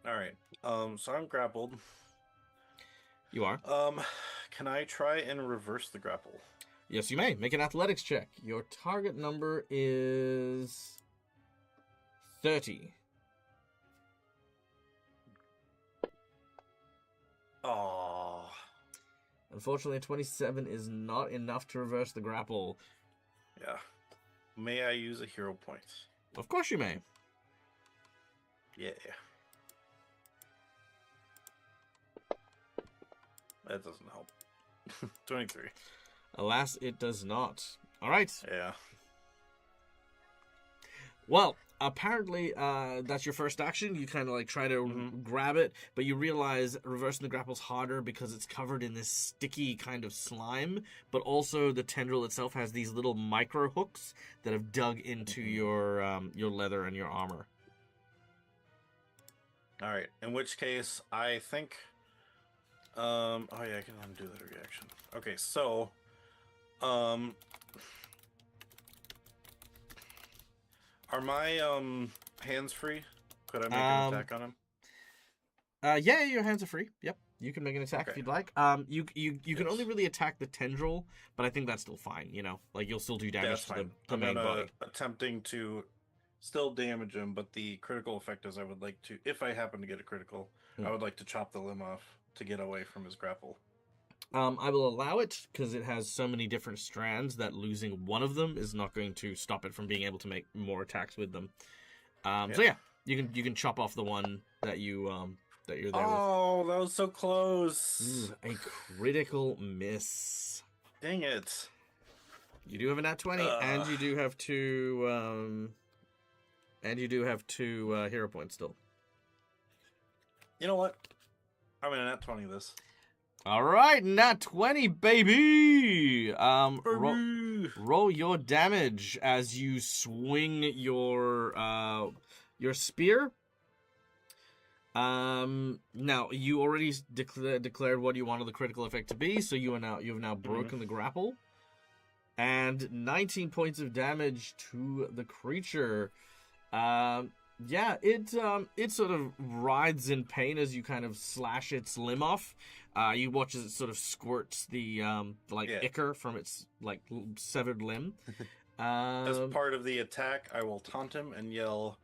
All right. So I'm grappled. You are. Can I try and reverse the grapple? Yes, you may. Make an athletics check. Your target number is 30. Oh. Unfortunately, 27 is not enough to reverse the grapple. Yeah. May I use a hero point? Of course you may. Yeah. That doesn't help. 23. Alas, it does not. All right. Yeah. Well, apparently, that's your first action. You kind of like try to grab it, but you realize reversing the grapple's harder because it's covered in this sticky kind of slime, but also the tendril itself has these little micro hooks that have dug into your leather and your armor. All right. In which case, I think. Oh yeah, I can undo that reaction. Okay, so, are my hands free? Could I make an attack on him? Yeah, your hands are free. Yep, you can make an attack if Okay. you'd like. You can only really attack the tendril, but I think that's still fine. You know, like you'll still do Yeah, damage that's to fine. the I'm main body. attempting to still damage him, but the critical effect is I would like to, if I happen to get a critical, I would like to chop the limb off to get away from his grapple. I will allow it because it has so many different strands that losing one of them is not going to stop it from being able to make more attacks with them. So yeah, you can chop off the one that you're there with. Oh, that was so close. Ooh, a critical miss. Dang it. You do have a nat 20, and you do have two hero points still. You know what? I'm in a nat 20 this. All right, nat 20, baby. Roll your damage as you swing your spear. Now you already declared what you wanted the critical effect to be, so you have now broken the grapple, and 19 points of damage to the creature. Yeah, it sort of writhes in pain as you kind of slash its limb off. You watch as it sort of squirts the ichor from its severed limb. As part of the attack, I will taunt him and yell,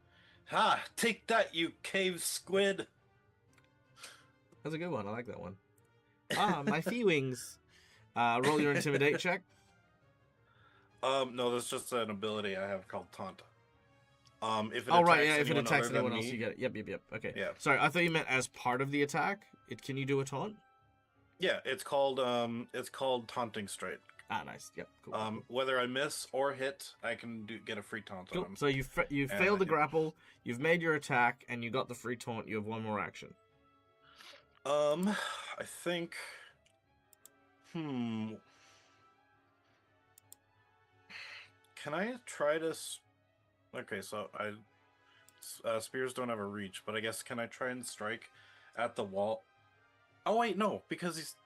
"Ha! Take that, you cave squid!" That's a good one. I like that one. My feelings. Roll your intimidate check. No, that's just an ability I have called taunt. If it if it attacks anyone else, you get it. Yep. Okay. Yeah. Sorry, I thought you meant as part of the attack. Can you do a taunt? Yeah, it's called taunting strike. Ah, nice. Yep. Cool. Whether I miss or hit, I can get a free taunt on him. So you failed the grapple. You've made your attack, and you got the free taunt. You have one more action. I think. Can I try to? Okay, so spears don't have a reach, but I guess can I try and strike at the wall? Oh wait, no, because he's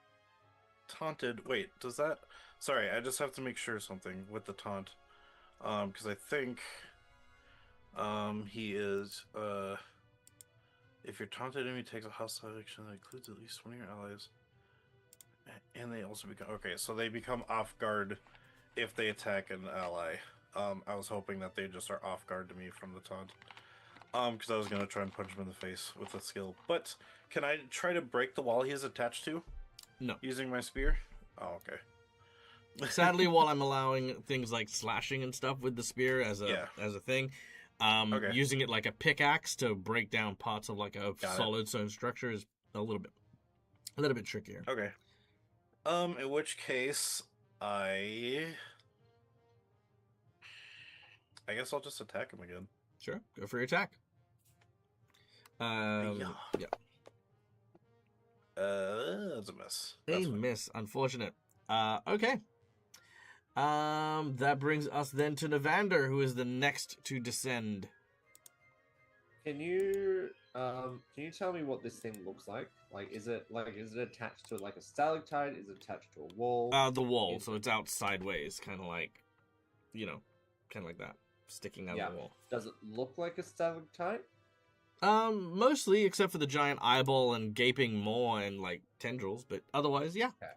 taunted. Wait, does that? Sorry, I just have to make sure something with the taunt. Because I think he is if your taunted enemy takes a hostile action that includes at least one of your allies, and they also become so they become off guard if they attack an ally. I was hoping that they just are off guard to me from the taunt. Because I was gonna try and punch him in the face with a skill. But can I try to break the wall he is attached to? No. Using my spear? Oh, okay. Sadly, while I'm allowing things like slashing and stuff with the spear as a thing, using it like a pickaxe to break down parts of like a solid stone structure is a little bit trickier. Okay. In which case I guess I'll just attack him again. Sure, go for your attack. Yeah. That's a miss. That's fine. Miss, unfortunate. Okay. That brings us then to Navander, who is the next to descend. Can you tell me what this thing looks like? Is it attached to like a stalactite? Is it attached to a wall? The wall, so it's out sideways, kind of like that, sticking out of the wall. Does it look like a stalactite? Mostly, except for the giant eyeball and gaping maw and like tendrils, but otherwise, yeah. Okay.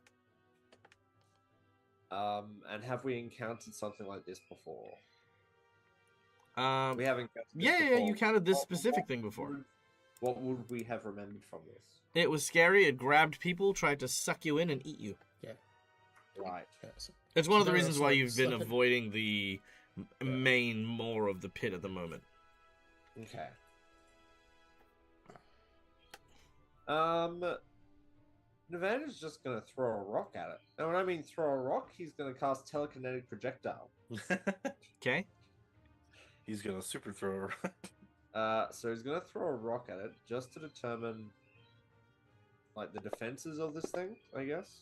And have we encountered something like this before? We haven't. Yeah, you counted this specific thing before. What would we have remembered from this? It was scary. It grabbed people, tried to suck you in and eat you. Yeah. Right. Yeah, It's one of the reasons why you've been avoiding the main maw of the pit at the moment. Okay. Navander's just gonna throw a rock at it. And when I mean throw a rock, he's gonna cast telekinetic projectile. Okay. He's gonna super throw so he's gonna throw a rock at it just to determine like the defenses of this thing, I guess.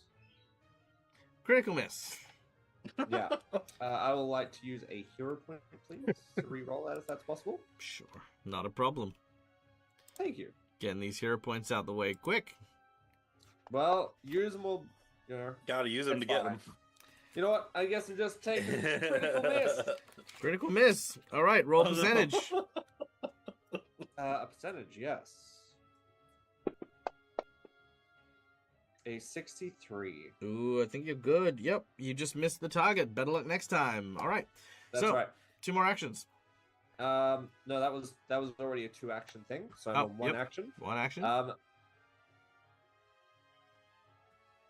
Critical miss. Yeah. I would like to use a hero point, please, to re-roll that if that's possible. Sure. Not a problem. Thank you. Getting these hero points out the way quick. Well, use them all, Gotta use them to get them. You know what? I guess I'm just taking critical miss. Critical miss. All right, roll percentage. A percentage, yes. A 63. Ooh, I think you're good. Yep, you just missed the target. Better luck next time. All right. That's right. 2 more actions. No, that was already a 2-action thing. So I'm on 1 action. 1 action.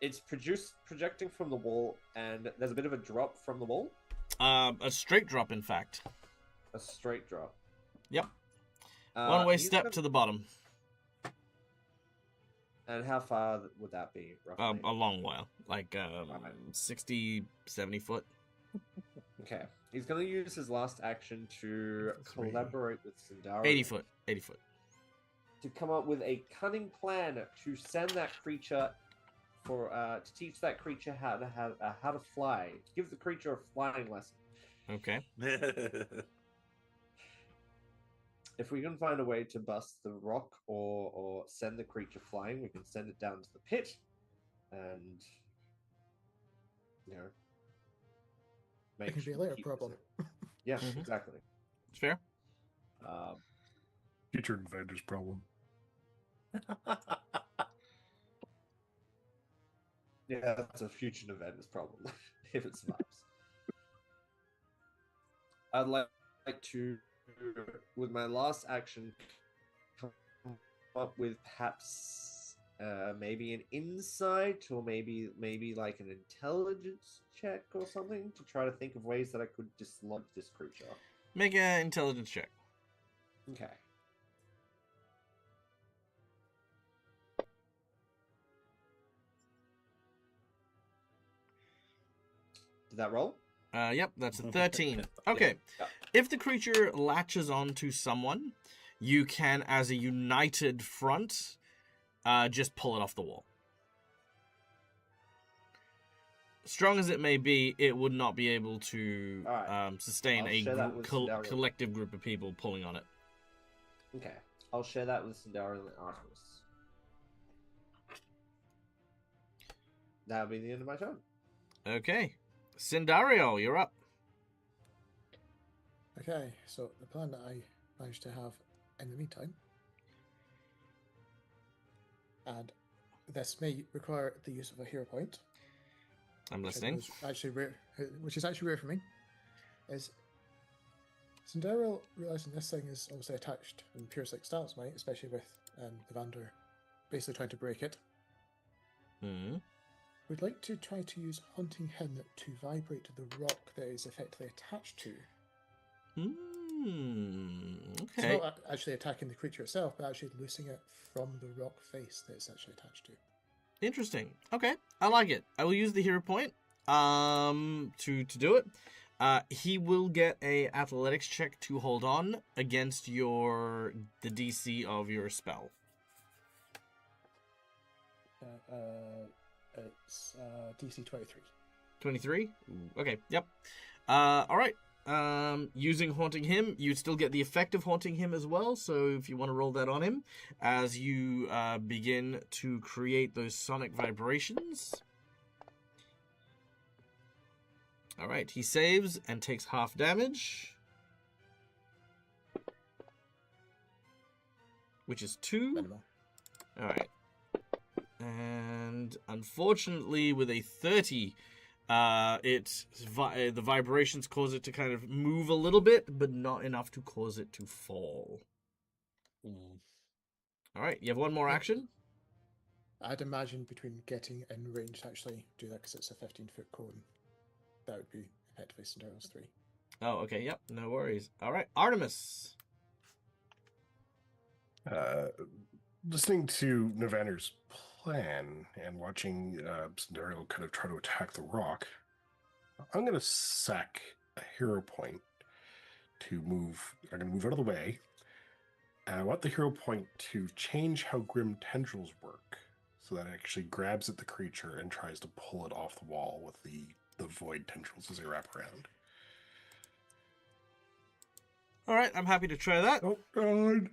It's projecting from the wall, and there's a bit of a drop from the wall. A straight drop, in fact. A straight drop. Yep. One-way step to the bottom. And how far would that be, roughly? A long while. Like 60, 70 foot. Okay. He's going to use his last action to collaborate with Sindari. 80 foot. 80 foot. To come up with a cunning plan to send that creature to teach that creature how to fly. To give the creature a flying lesson. Okay. It if we can find a way to bust the rock or send the creature flying, we can send it down to the pit, and make It can be a sure we later keep problem. it. Yeah, Mhm. exactly. It's fair. Future Invaders problem. Yeah, that's a future Nevada's problem if it survives. I'd like to, with my last action, come up with perhaps maybe an insight or maybe like an intelligence check or something to try to think of ways that I could dislodge this creature. Make an intelligence check. Okay. Did that roll? Yep, that's a 13. Okay. Yeah. If the creature latches on to someone, you can, as a united front, just pull it off the wall. Strong as it may be, it would not be able to Alright. sustain I'll a share that with Sindari. collective group of people pulling on it. Okay. I'll share that with Sindari and Artemis. That'll be the end of my turn. Okay. Sindario, you're up. Okay, so the plan that I managed to have in the meantime, and this may require the use of a hero point. I'm which I listening. know is actually rare, which is actually rare for me, is Cinderella realizing this thing is obviously attached in pure six stats, might, especially with Evander basically trying to break it. Hmm. Would like to try to use Haunting Hymn to vibrate the rock that is effectively attached to. Okay. It's not actually attacking the creature itself, but actually loosing it from the rock face that it's actually attached to. Interesting. Okay, I like it. I will use the hero point to do it. He will get a athletics check to hold on against the DC of your spell. It's DC 23. 23? Okay, yep. All right. Using Haunting Him, you still get the effect of Haunting Him as well, so if you want to roll that on him, as you begin to create those sonic vibrations. All right, he saves and takes half damage, which is 2. Minimal. All right. And unfortunately, with a 30, the vibrations cause it to kind of move a little bit, but not enough to cause it to fall. All right, you have one more action. I'd imagine between getting in range to actually do that, because it's a 15-foot cone, that would be effectively Cinderella's 3. Oh, okay, yep, no worries. All right, Artemis. Listening to Novander's plan and watching Cinderella kind of try to attack the rock, I'm going to sack a hero point to move. I'm going to move out of the way. And I want the hero point to change how Grim Tendrils work, so that it actually grabs at the creature and tries to pull it off the wall with the void tendrils as they wrap around. All right, I'm happy to try that. Oh, God.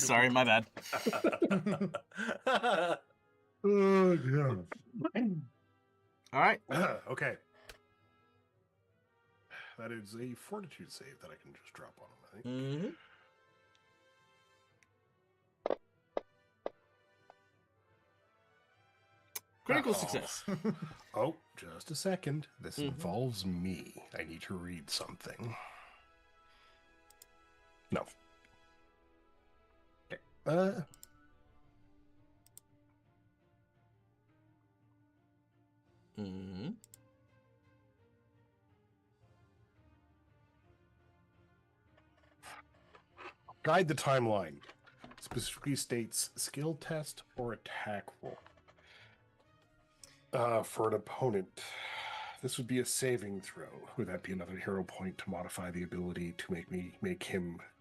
Sorry, my bad. Oh, yeah. All right. Okay. That is a fortitude save that I can just drop on him, I think. Mm-hmm. Critical success. Oh, just a second. This involves me. I need to read something. No. Okay. Mm-hmm. Guide the timeline. Specifically states skill test or attack roll. For an opponent, this would be a saving throw. Would that be another hero point to modify the ability to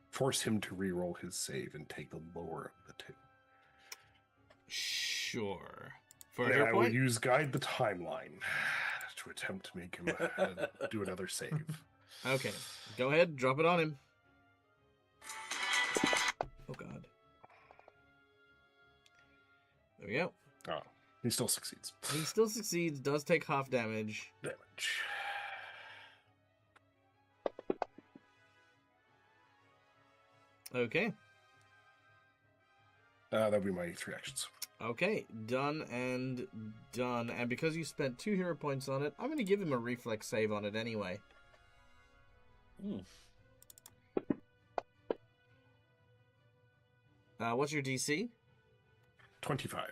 force him to reroll his save and take the lower of the two? Sure. For a And hero I will point? use guide the timeline to attempt to make him do another save. Okay. Go ahead, drop it on him. There we go. Oh, he still succeeds. He still succeeds, does take half damage. Damage. Okay. That would be my 3 actions. Okay, done and done. And because you spent 2 hero points on it, I'm going to give him a reflex save on it anyway. What's your DC? 25.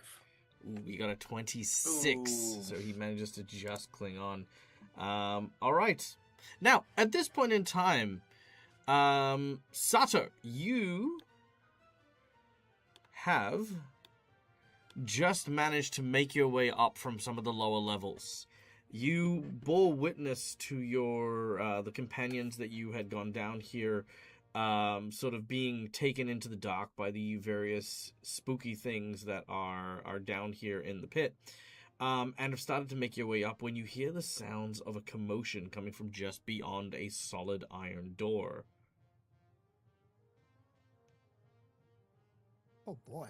Ooh, you got a 26, Ooh. so he manages to just cling on. All right. Now, at this point in time, Sato, you have just managed to make your way up from some of the lower levels. You bore witness to your the companions that you had gone down here, sort of being taken into the dark by the various spooky things that are down here in the pit, and have started to make your way up when you hear the sounds of a commotion coming from just beyond a solid iron door. Oh boy,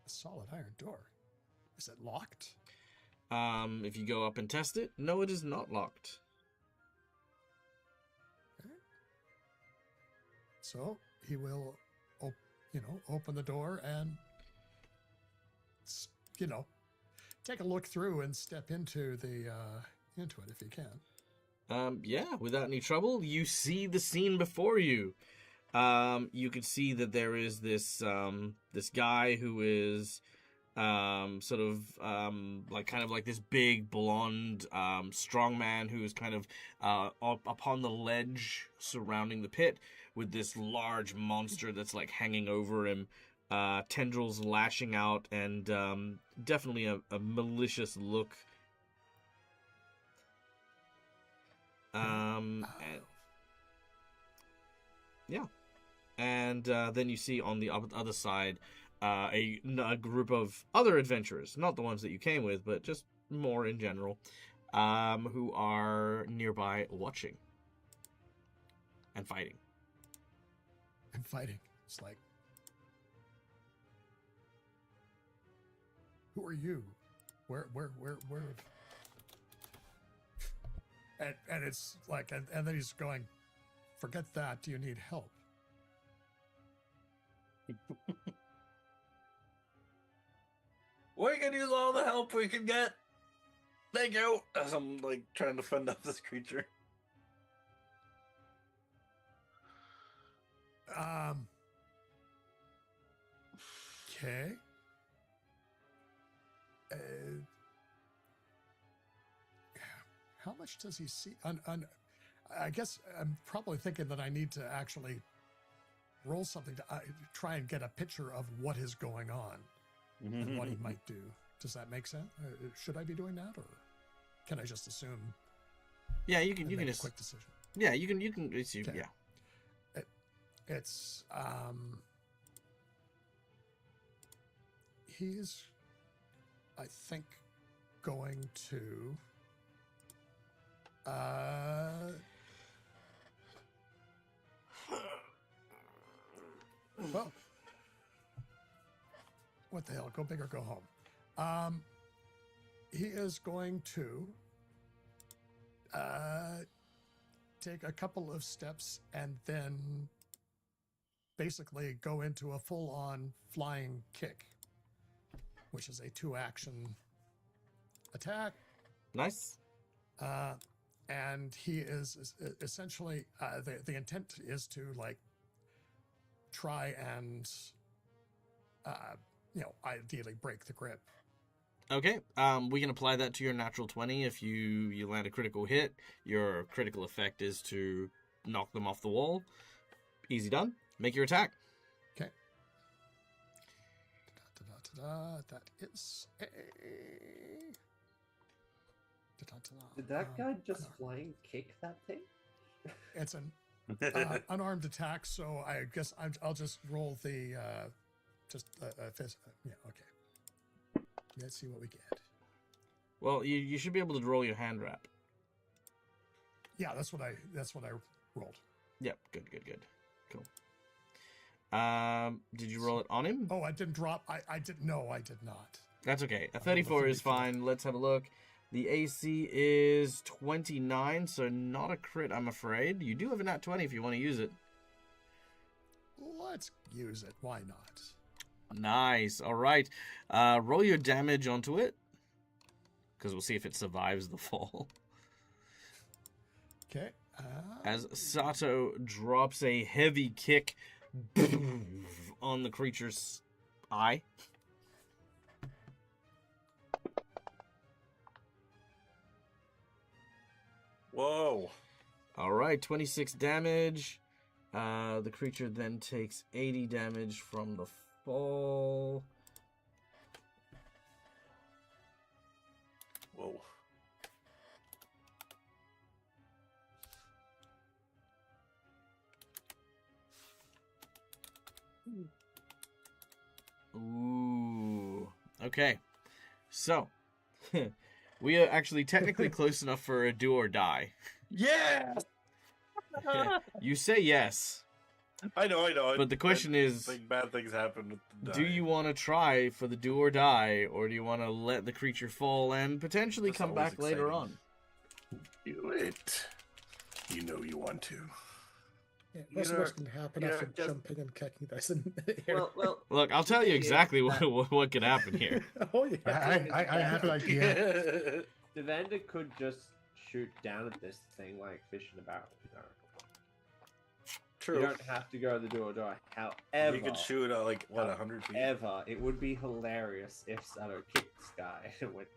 a solid iron door. Is it locked? If you go up and test it, no, it is not locked. Okay. So he will, open the door and, take a look through and step into it if he can. Yeah, without any trouble, you see the scene before you. You can see that there is this guy who is sort of like this big blonde strong man who is kind of up on the ledge surrounding the pit with this large monster that's like hanging over him, tendrils lashing out, and definitely a malicious look. And then you see on the other side a group of other adventurers, not the ones that you came with, but just more in general, who are nearby watching and fighting. It's like, who are you? Where? And it's like, and then he's going, forget that. Do you need help? We can use all the help we can get. Thank you. As I'm like trying to fend off this creature. Okay. How much does he see? I guess I'm probably thinking that I need to actually roll something to try and get a picture of what is going on and what he might do. Does that make sense? Should I be doing that, or can I just assume? Yeah, you can make just a quick decision. Yeah, you can assume. Okay. Yeah. It's he's, I think, going to well, what the hell? Go big or go home. He is going to take a couple of steps and then basically go into a full-on flying kick, which is a 2-action attack. Nice. And he is essentially the intent is to like try and ideally break the grip. Okay. We can apply that to your natural 20. If you land a critical hit, your critical effect is to knock them off the wall. Easy done. Make your attack. Okay. That is a. Did that guy just flying kick that thing? It's an unarmed attack, so I guess I'll just roll the fist. Yeah, okay. Let's see what we get. Well, you should be able to roll your hand wrap. Yeah, that's what I rolled. Yep. Good. Cool. Did you roll it on him? Oh, I didn't drop. I did. No, I did not. That's okay. A 34 is fine. Let's have a look. The AC is 29, so not a crit, I'm afraid. You do have a nat 20 if you want to use it. Let's use it. Why not? Nice. All right. Roll your damage onto it, because we'll see if it survives the fall. Okay. As Sato drops a heavy kick on the creature's eye. Whoa. All right, 26 damage. The creature then takes 80 damage from the fall. Whoa. Ooh. Okay. So, we are actually technically close enough for a do or die. Yeah. You say yes. I know. But the question is, bad things happen with the do you want to try for the do or die, or do you want to let the creature fall and potentially That's come always back later exciting. on? Do it. You know you want to. Yeah, what's the know, worst can happen yeah, after just- jumping and kicking this in the air? Well, Look, I'll tell you exactly what could happen here. Oh, yeah. I have an idea. Evander could just shoot down at this thing like fish in a barrel. You True. don't have to go the do or die. However, You could shoot at 100 feet. However, it would be hilarious if Sato kicked this guy and went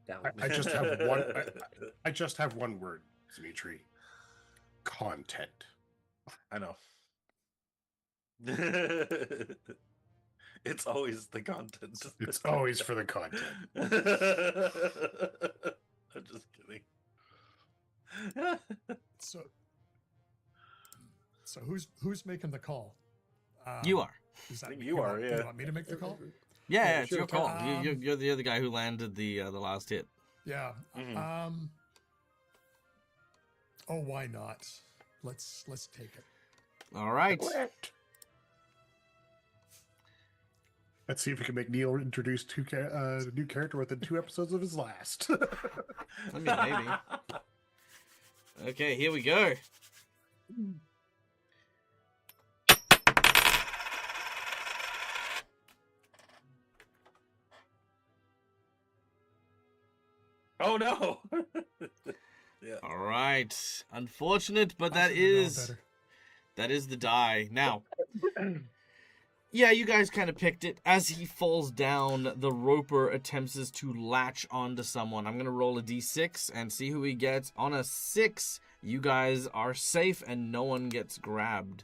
down. I just have one. I just have one word, Dimitri. Content. I know. It's always the content. It's always for the content. I'm just kidding. So who's making the call? You are. Is that, I think you are, yeah. You want me to make the call? Yeah, it's sure, your okay. call. You're the other guy who landed the last hit. Yeah. Mhm. Oh, why not? Let's take it. All right. Let's see if we can make Neil introduce a new character within 2 episodes of his last. I mean, maybe. Okay, here we go. Oh no! All right. Unfortunate, but that Possibly know is better. the die. Now, yeah, you guys kind of picked it. As he falls down, the roper attempts to latch onto someone. I'm going to roll a d6 and see who he gets. On a 6, you guys are safe and no one gets grabbed.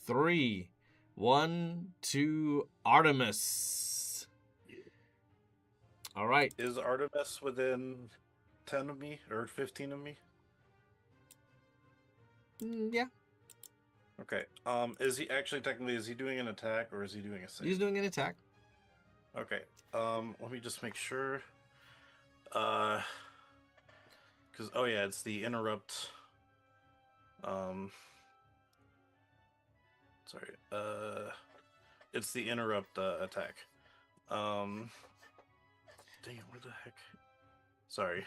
3, 1, 2, Artemis. All right. Is Artemis within 10 of me or 15 of me? Yeah, Okay. Is he actually technically doing an attack or is he doing a save? he's doing an attack. Okay. Let me just make sure. Cause it's the interrupt. Sorry. It's the interrupt attack. Dang it, where the heck? Sorry.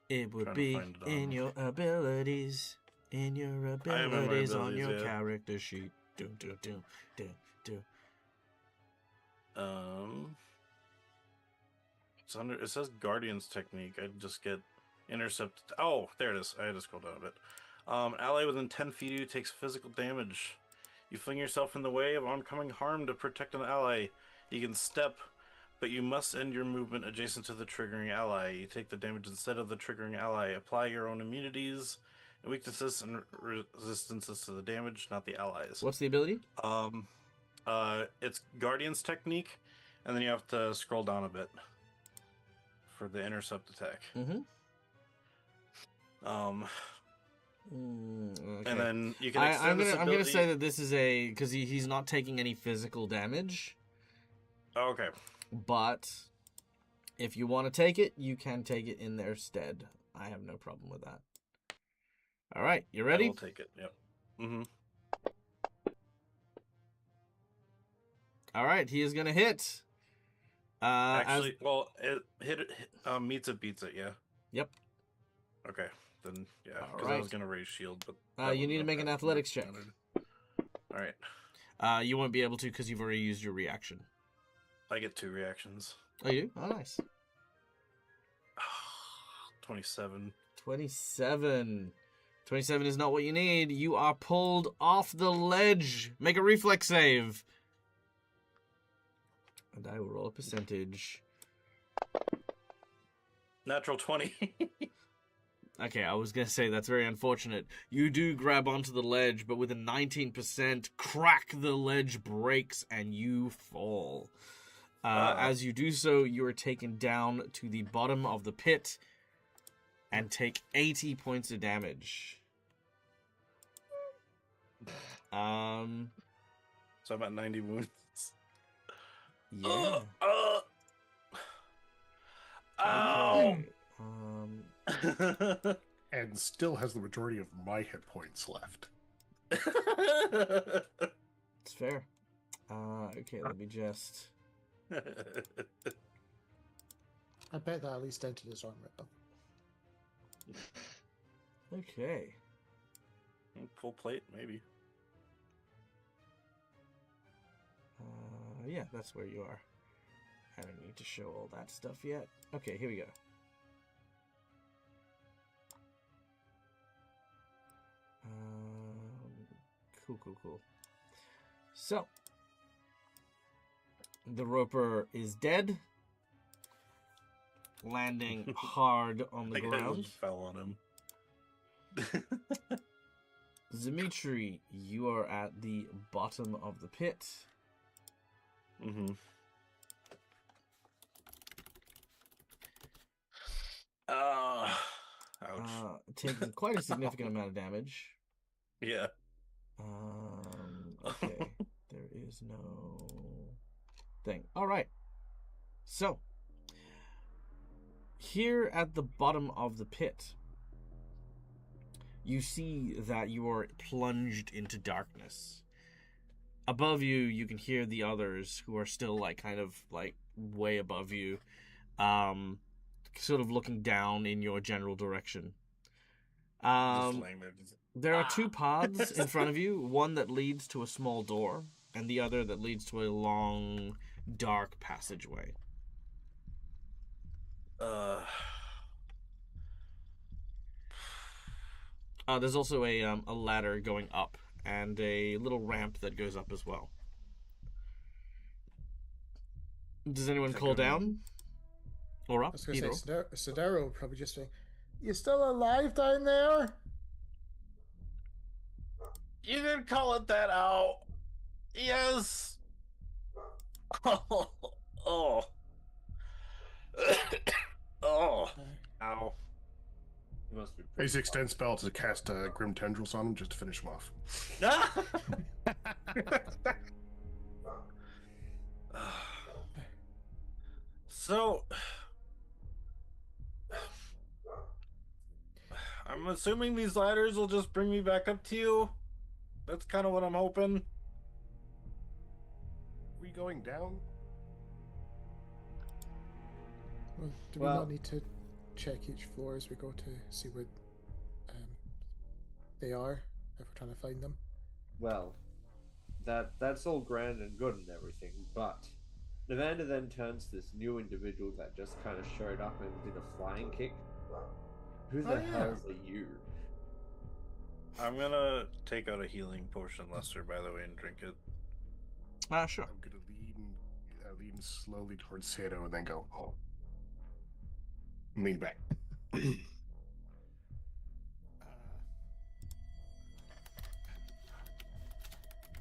It would Trying to be find it in on- your abilities. In your I am in my abilities on abilities, your yeah. character sheet. Do. It's under. It says Guardian's Technique. I just get intercept. Oh, there it is. I had to scroll down a bit. Ally within 10 feet of you takes physical damage. You fling yourself in the way of oncoming harm to protect an ally. You can step, but you must end your movement adjacent to the triggering ally. You take the damage instead of the triggering ally. Apply your own immunities, and weaknesses, and resistances to the damage, not the allies. What's the ability? It's Guardian's Technique, and then you have to scroll down a bit for the intercept attack. Mm-hmm. Okay. Okay. And then you can I'm extend this gonna ability. say that this is a because he's not taking any physical damage, Oh, okay. but if you want to take it, you can take it in their stead. I have no problem with that. All right, you I ready? will take it. Yep. Mm-hmm. All right, he is going to hit. Actually, well, meets it, beats it, yeah. Yep. Okay, then, yeah, All because I right. was going to raise shield, but... that You need to wouldn't make an have athletics check. mattered. All right. You won't be able to because you've already used your reaction. I get 2 reactions. Oh, you do? Oh, nice. 27. 27. 27 is not what you need. You are pulled off the ledge. Make a reflex save. And I will roll a percentage. Natural 20. Okay, I was going to say that's very unfortunate. You do grab onto the ledge, but with a 19%, crack, the ledge breaks and you fall. As you do so, you are taken down to the bottom of the pit and take 80 points of damage. So I'm at 90 wounds. Yeah. Ow! Okay. And still has the majority of my hit points left. It's fair. Okay, let me just... I bet that at least dented his armor. Okay. Full plate, maybe. Yeah, that's where you are. I don't need to show all that stuff yet. Okay, here we go. Cool. So, the roper is dead, landing hard on the I guess ground. it fell on him. Dimitri, you are at the bottom of the pit. Mm-hmm. Ouch. Taking quite a significant amount of damage. Yeah. Okay. There is no thing. All right. So, here at the bottom of the pit, you see that you are plunged into darkness. Above you, you can hear the others who are still kind of way above you, sort of looking down in your general direction. Just laying there. There are 2 paths in front of you, one that leads to a small door, and the other that leads to a long, dark passageway. There's also a ladder going up, and a little ramp that goes up as well. Does anyone call down? Or I up? was going Either to say, Sodero will probably just say, "You still alive down there?" You didn't call it that out. Yes. Oh. Oh. Oh. Ow. He must be I pretty use the extend spell to cast Grim Tendrils on him just to finish him off. So, I'm assuming these ladders will just bring me back up to you. That's kind of what I'm hoping. We going down? Well, do we Well- not need to check each floor as we go to see where they are, if we're trying to find them? Well, that's all grand and good and everything, but Nevanda then turns to this new individual that just kind of showed up and did a flying kick. Who the hell are you? I'm gonna take out a healing potion, Lester, by the way, and drink it. Sure. I'm gonna lean slowly towards Sato and then go, oh. Lean back.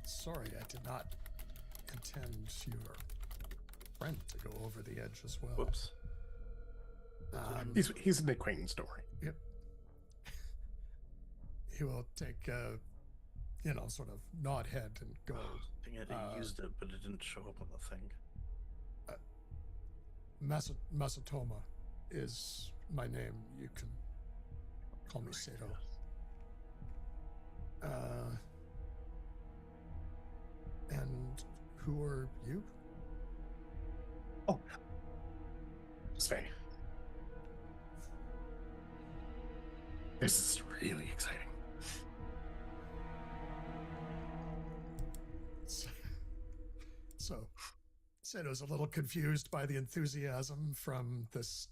Sorry, I did not intend your friend to go over the edge as well. Whoops. He's an acquaintance, don't worry. Yep. He will take sort of nod head and go. I think I used it, but it didn't show up on the thing. Masatoma is my name. You can call me Sato. And Who are you? Oh, Sven. This is really exciting. So, Sato's a little confused by the enthusiasm from this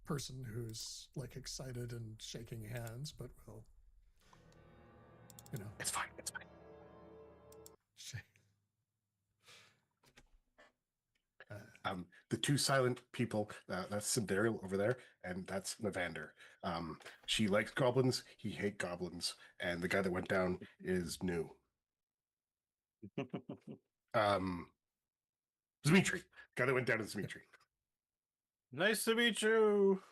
person who's like excited and shaking hands, but will, you know, It's fine. It's fine. shake. The two silent people, that's Cinderella over there, and that's Navander. She likes goblins, he hates goblins, and the guy that went down is new. Dimitri. Guy that went down is Dimitri. Nice to meet you.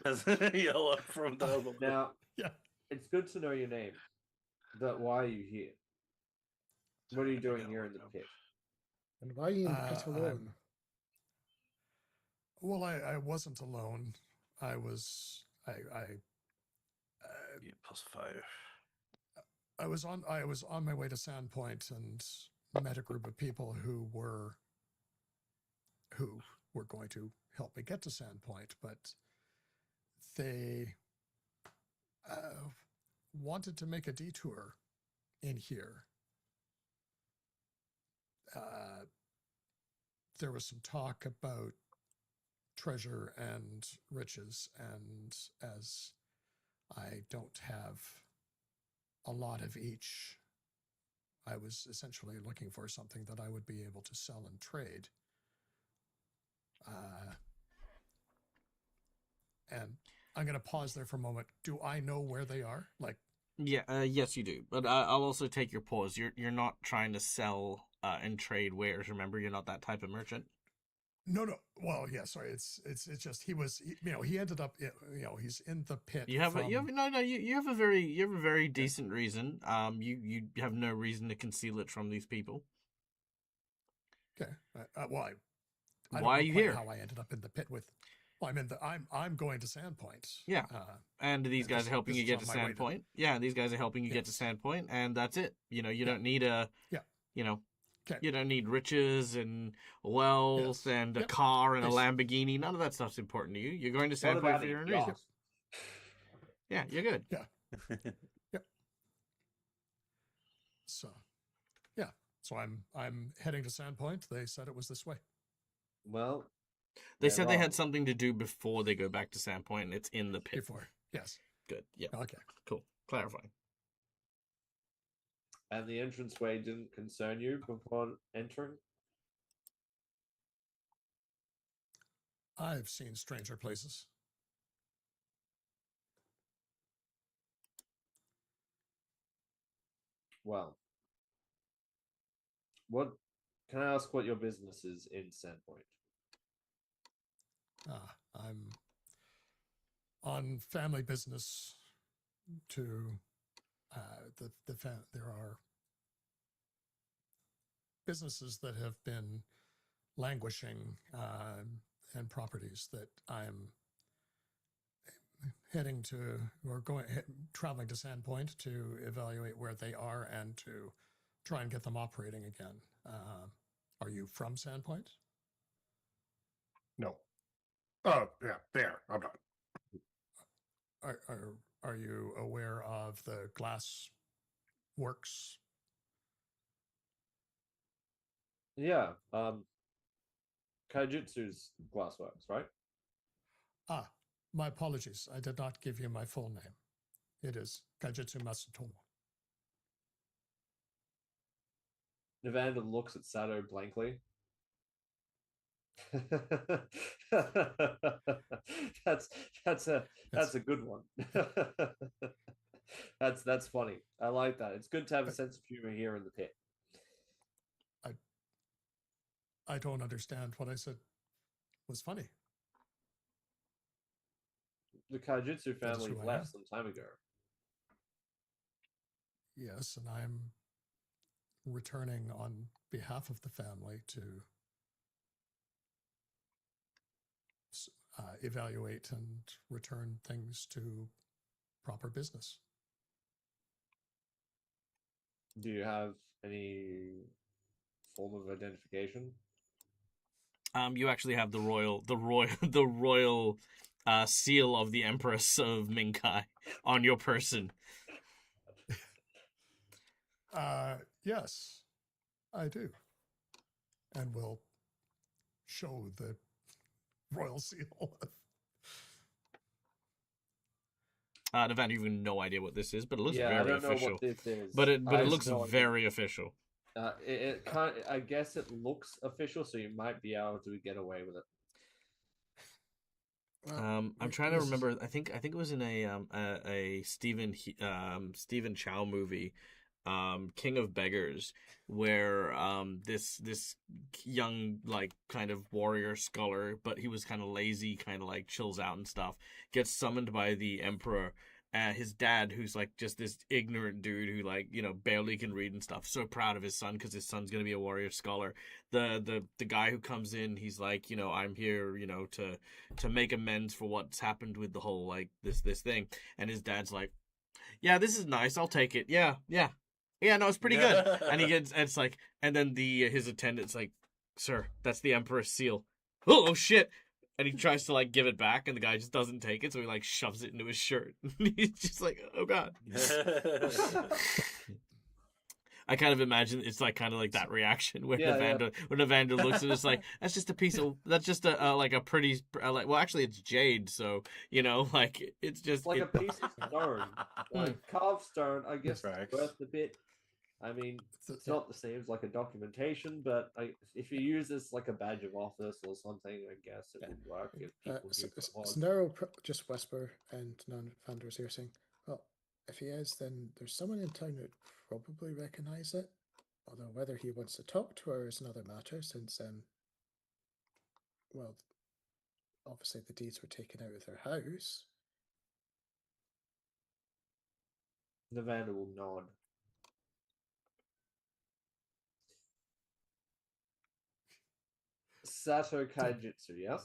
As a yell up from the other. Now, Yeah. it's good to know your name, but why are you here? What are you doing here in the pit? And why are you in the pit I'm- alone? Well, I wasn't alone. I was +5. I was on my way to Sandpoint and met a group of people who were going to help me get to Sandpoint, but they wanted to make a detour in here. There was some talk about treasure and riches, and as I don't have a lot of each, I was essentially looking for something that I would be able to sell and trade. And I'm going to pause there for a moment. Do I know where they are? Like, Yeah, yes, you do. But I'll also take your pause. You're not trying to sell and trade wares. Remember, you're not that type of merchant. no. Well, yeah. Sorry. It's just he ended up. He's in the pit. You have you have a very decent reason. You have no reason to conceal it from these people. Okay. Well, I don't Why know are you quite here? How I ended up in the pit with. Well, I'm going to Sandpoint. Yeah. And these guys this- are helping this you is get on to my way to- Sandpoint. Yeah, these guys are helping you get to Yes. Sandpoint, and that's it. You don't need a. Yeah. Okay. You don't need riches and wealth Yes. and a Yep. car and a Yes. Lamborghini. None of that stuff's important to you. You're going to What Sandpoint about for a your own yacht? reason. Yeah, you're good. Yeah. Yep. So, yeah. So I'm heading to Sandpoint. They said it was this way. Well, They they're said they had wrong. something to do before they go back to Sandpoint, and it's in the pit. Before. Yes. Good. Yeah. Okay. Cool. Clarifying. And the entranceway didn't concern you before entering? I've seen stranger places. Well, what can I ask what your business is in Sandpoint? I'm on family business to there are businesses that have been languishing and properties that I'm heading to or traveling to Sandpoint to evaluate where they are and to try and get them operating again. Are you from Sandpoint? No. Oh, yeah, there. I'm not. Are you aware of the glass works? Yeah, Kaijutsu's Glassworks, right? My apologies. I did not give you my full name. It is Kaijutsu Masutomo. Evander looks at Sato blankly. that's a good one. That's funny. I like that. It's good to have a sense of humor here in the pit. I don't understand what I said was funny. The Kaijutsu That is family who I am. left some time ago. Yes, and I'm returning on behalf of the family to evaluate and return things to proper business. Do you have any form of identification? You actually have the royal seal of the Empress of Minkai on your person. Yes, I do. And we'll show the royal seal. Nevada, you've no idea what this is, but it looks I very don't know official. what this is. But it I have looks no idea. very official. It kind. I guess it looks official, so you might be able to get away with it. I'm trying to remember. I think it was in a Stephen Chow movie, King of Beggars, where this young like kind of warrior scholar, but he was kind of lazy, kind of like chills out and stuff, gets summoned by the emperor. His dad, who's like just this ignorant dude who like barely can read and stuff, so proud of his son because his son's gonna be a warrior scholar. The guy who comes in, he's like, I'm here, to make amends for what's happened with the whole like this thing, and his dad's like, yeah, this is nice, I'll take it, yeah, no, it's pretty good, and it's like, and then his attendant's like, sir, that's the Emperor's seal. Oh shit. And he tries to like give it back, and the guy just doesn't take it, so he like shoves it into his shirt. He's just like, "Oh god." I kind of imagine it's like kind of like that reaction when Evander looks at it, it's like, that's just a piece of, that's just a like a pretty like, well actually it's jade, so like it's just like a piece of stone, like carved stone. I guess Facts. worth a bit. I mean, it's not the same as like a documentation, but if you use this like a badge of office or something, I guess it would work. If people Sandero just whisper, and Vander's here saying, well, if he is, then there's someone in town who'd probably recognize it. Although whether he wants to talk to her is another matter, since, well, obviously the deeds were taken out of their house. Nevada will nod. Sato Kaijitsu, yes?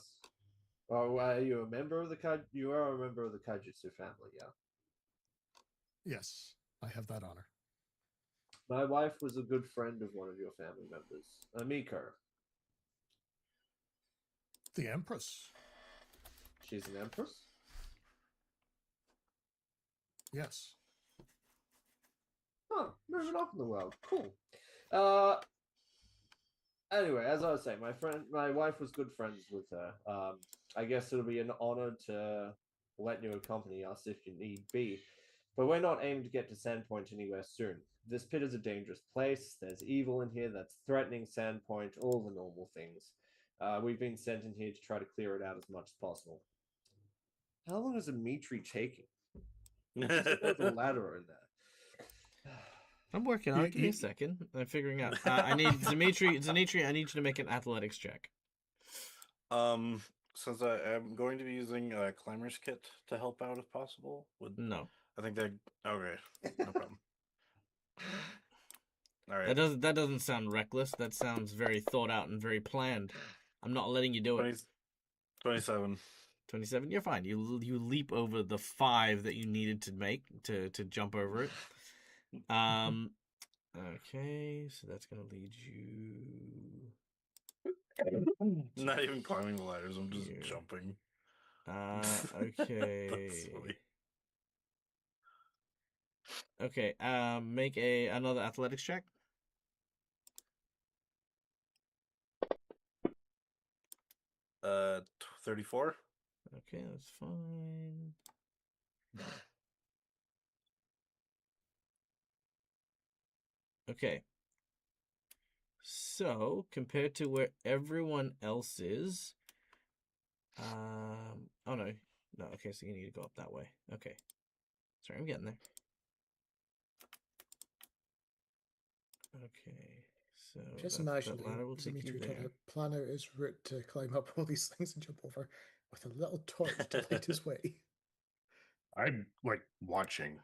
Or are you a member of the You are a member of the Kaijitsu family, yeah? Yes, I have that honor. My wife was a good friend of one of your family members, Amiko. The Empress. She's an empress? Yes. Oh, moving up in the world. Cool. Anyway, as I was saying, my wife was good friends with her. I guess it'll be an honor to let you accompany us if you need be. But we're not aiming to get to Sandpoint anywhere soon. This pit is a dangerous place. There's evil in here that's threatening Sandpoint, all the normal things. We've been sent in here to try to clear it out as much as possible. How long is Dimitri taking? There's a ladder in there. I'm working on it. Give me a second. I'm figuring out. I need Dimitri, I need you to make an athletics check. Since I am going to be using a climber's kit to help out if possible, No. I think that okay, no problem. All right. That doesn't sound reckless. That sounds very thought out and very planned. I'm not letting you do it. 27. 27. You're fine. You leap over the 5 that you needed to make to jump over it. Okay, so that's gonna lead you. Not even climbing the ladders. I'm just jumping. Okay. That's silly. Okay. Make another athletics check. 34. Okay, that's fine. Okay. So, compared to where everyone else is, oh no, okay, so you need to go up that way. Okay. Sorry, I'm getting there. Okay, so just imagine Dimitri trying to plan out his route to climb up all these things and jump over with a little torch to light his way. I'm like watching,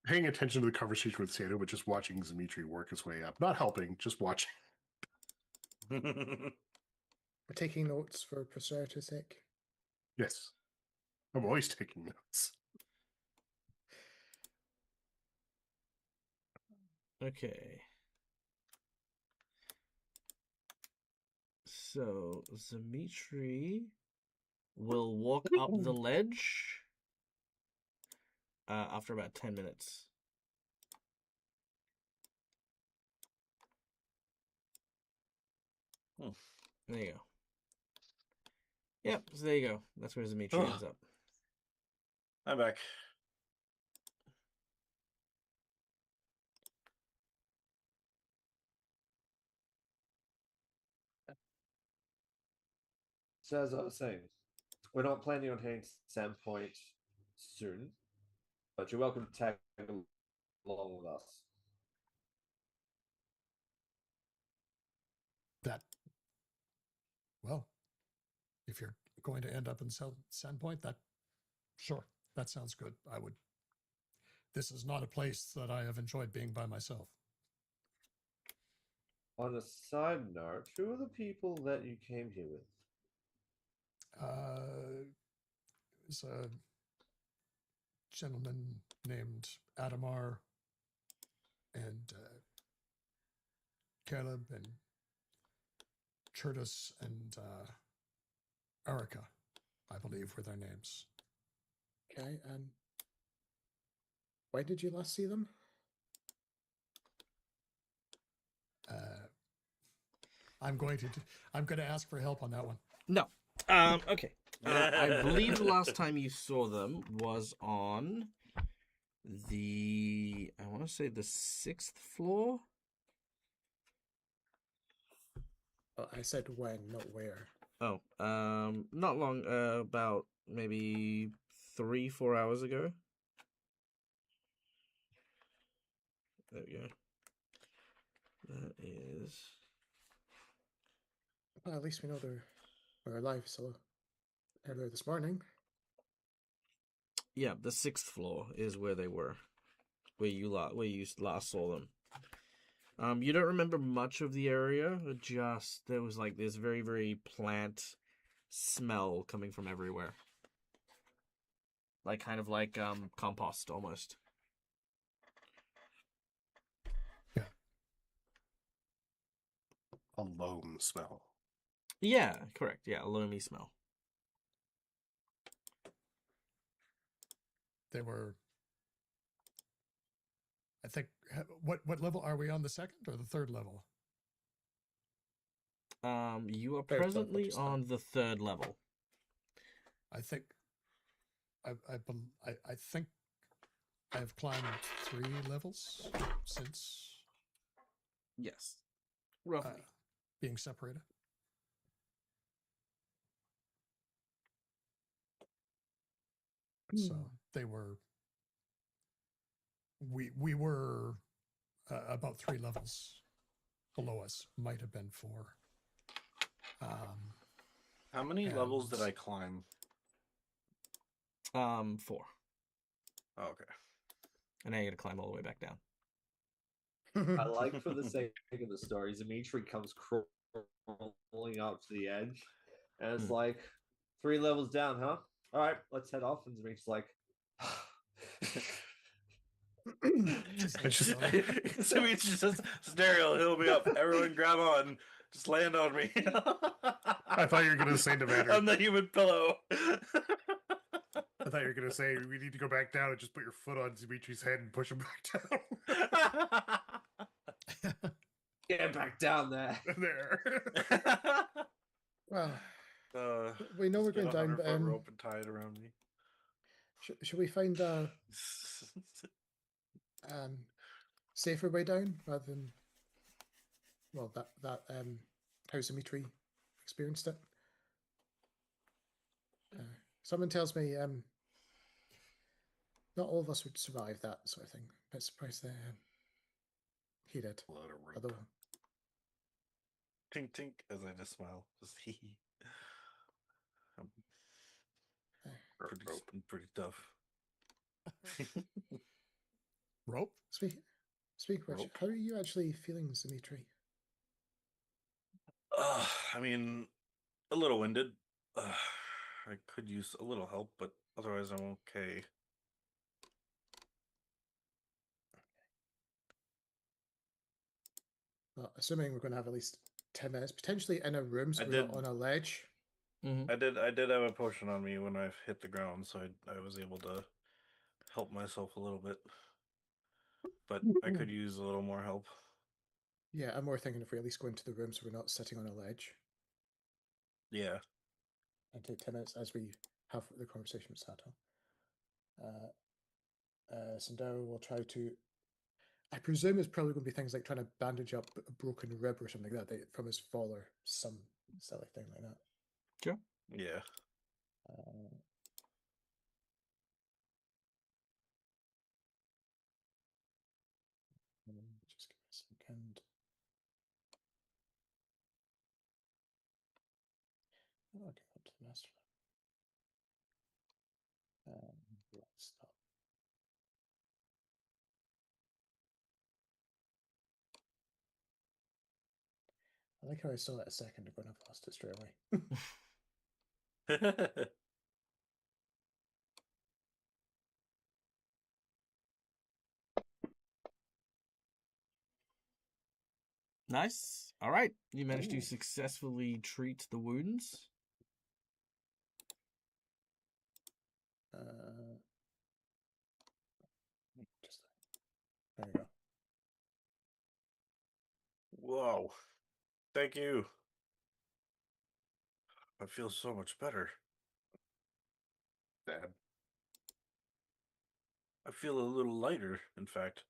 paying attention to the conversation with Sato, but just watching Dimitri work his way up. Not helping, just watching. We're taking notes for posterity's sake. Yes. I'm always taking notes. Okay. So Dimitri will walk up the ledge after about 10 minutes. There you go. Yep, so there you go. That's where Dimitri ends up. I'm back. So as I was saying, we're not planning on heading to Sandpoint soon, but you're welcome to tag along with us. That, well, if you're going to end up in Sandpoint, sure, that sounds good. I would. This is not a place that I have enjoyed being by myself. On a side note, who are the people that you came here with? There's a gentleman named Adamar and Caleb and Curtis and Erica, I believe, were their names. Okay, and why did you last see them? I'm going to ask for help on that one. No. Okay. I believe the last time you saw them was on I want to say the 6th floor. Oh, I said when, not where. Oh, not long, about maybe 3-4 hours ago. There we go. That is. Well, at least we know they're alive. So earlier this morning. Yeah, the 6th floor is where they were, where you last saw them. You don't remember much of the area. Just there was like this very, very plant smell coming from everywhere, kind of like compost almost. Yeah, A loam smell. Yeah, correct. Yeah, a loamy smell. they were. I think. What level are we on? The second or the third level? You are Third level presently just now. on the 3rd level. I think. I think I have climbed 3 levels since Yes, roughly. being separated. So they were. We were about 3 levels below us. Might have been 4. How many levels did I climb? 4. Oh, okay. And now you gotta climb all the way back down. I like, for the sake of the story, Dimitri comes crawling up to the edge, and it's like 3 levels down, huh? All right, let's head off. And Dimitri's like, Dimitri's just Daryl, he'll be up. Everyone grab on. Just land on me. I thought you were going to say Nevada. I'm the human pillow. I thought you were going to say we need to go back down and just put your foot on Dimitri's head and push him back down. get back down there. There. Well, we know we're going down, but rope and tie it around me. should we find a safer way down rather than that how Dimitri experienced it? Someone tells me not all of us would survive that sort of thing. I'm surprised that he did. A lot of rope. Although, Tink tink as I just smile. Just hee hee. Pretty tough. Rope? speak of which, how are you actually feeling, Dimitri? I mean, a little winded. I could use a little help, but otherwise I'm okay. Well, assuming we're going to have at least 10 minutes, potentially in a room, so I we're not did- on a ledge. Mm-hmm. I did have a potion on me when I hit the ground, so I was able to help myself a little bit. But I could use a little more help. Yeah, I'm more thinking if we at least go into the room so we're not sitting on a ledge Yeah. and take 10 minutes as we have the conversation with Sato. Sandero will try to. I presume it's probably going to be things like trying to bandage up a broken rib or something like that from his fall or some silly thing like that. Sure. Yeah. Just give me a second. Oh, I'll get up to the master. Let's stop. I like how I saw that a second ago and I've lost it straight away. Nice. All right. You managed to Ooh. successfully treat the wounds. Just there you go. Whoa. Thank you. I feel so much better. Dad. I feel a little lighter, in fact.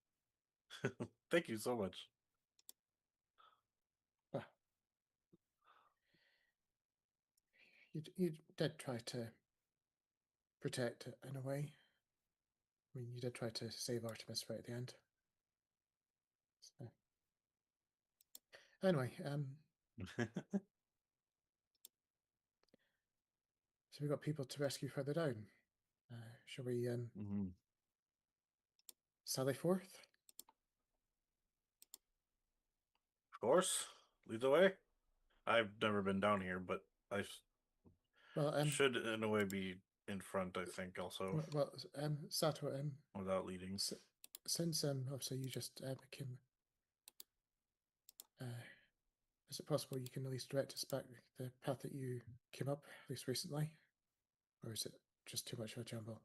Thank you so much. You did try to protect it in a way. I mean, you did try to save Artemis right at the end. So. Anyway, so we've got people to rescue further down. Shall we sally forth? Of course. Lead the way. I've never been down here, but I Well, should, in a way, be in front, I think, also, Sato, without leading. since obviously you just became, is it possible you can at least direct us back the path that you came up, at least recently? Or is it just too much of a jumble?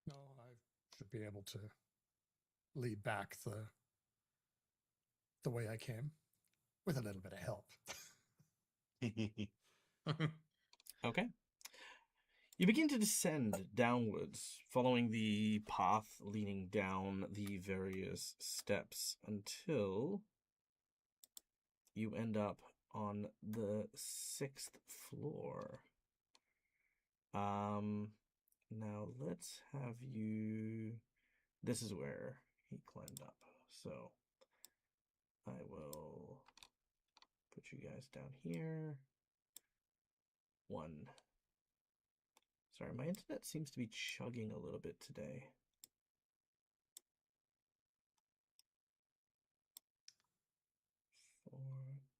No, I should be able to lead back the way I came, with a little bit of help. Okay. You begin to descend downwards, following the path leading down the various steps until you end up on the 6th floor. Now let's have you. This is where he climbed up, so I will put you guys down here. 1. Sorry, my internet seems to be chugging a little bit today.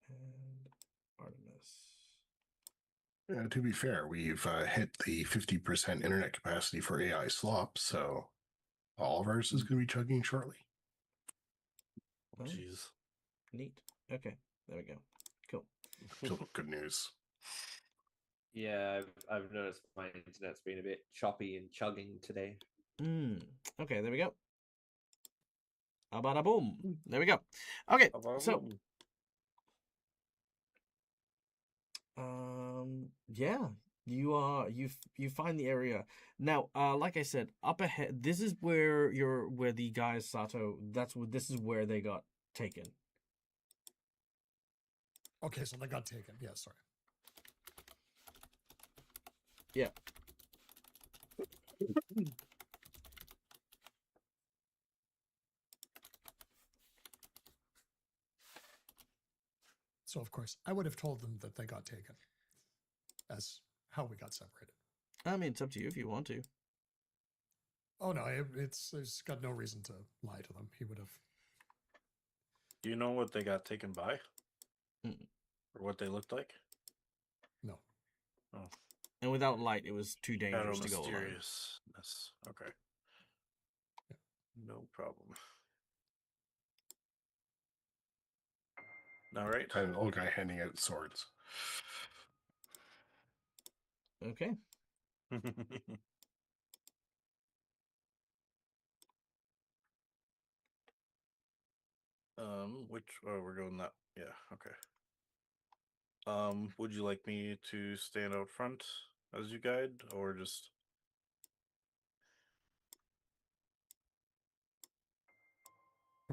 And Artemis. To be fair, we've hit the 50% internet capacity for AI slop, so all of ours is going to be chugging shortly. Oh, Jeez. neat. Okay, there we go. Cool. So good news. Yeah, I've noticed my internet's been a bit choppy and chugging today. Okay, there we go. Abada boom. There we go. Okay, so yeah, you find the area now. Like I said, up ahead. This is where where the guys Sato. This is where they got taken. Okay, so they got taken. Yeah, sorry. Yeah. So, of course, I would have told them that they got taken as how we got separated. I mean, it's up to you if you want to. Oh, no, it's got no reason to lie to them. He would have. Do you know what they got taken by? Or what they looked like? No. Oh. And without light, it was too dangerous to go alone. Mysteriousness. Okay. Yeah. No problem. All right. And an old guy handing out swords. Okay. we're going that. Yeah. Okay. Would you like me to stand out front as you guide, or just?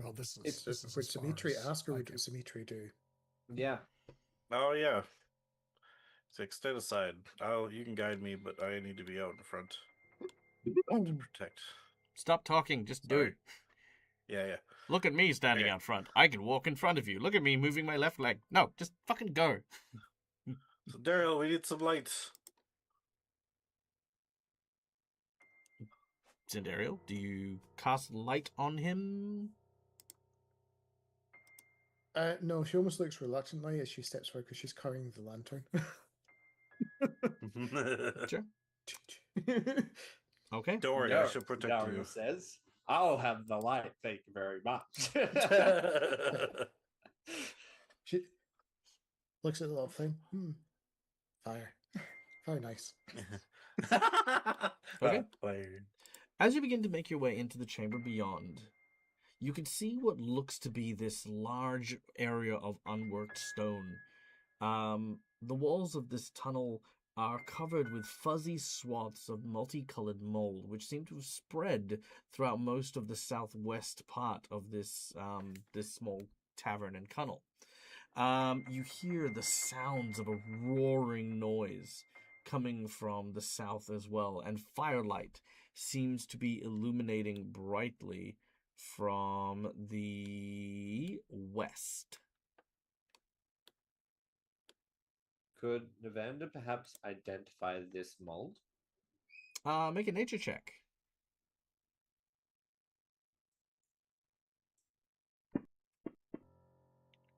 Well, this Would is as far Dimitri as ask, or I would can- Dimitri do? Yeah. Oh yeah. So stand aside. You can guide me, but I need to be out in front to protect. Stop talking. Just do Sorry. it. Yeah. Look at me standing Okay. out front. I can walk in front of you. Look at me moving my left leg. No, just fucking go. So Daryl, we need some lights. Zendariel, do you cast light on him? No, she almost looks reluctantly as she steps forward because she's carrying the lantern. Sure. Okay. Don't worry, No, I should protect Daryl you. says, "I'll have the light, thank you very much." She looks at the little thing. Fire. Very nice. Okay. Fired. As you begin to make your way into the chamber beyond, you can see what looks to be this large area of unworked stone. The walls of this tunnel are covered with fuzzy swaths of multicolored mold, which seem to have spread throughout most of the southwest part of this small tavern and tunnel. You hear the sounds of a roaring noise coming from the south as well, and firelight seems to be illuminating brightly from the west. Could Navanda perhaps identify this mold? Make a nature check.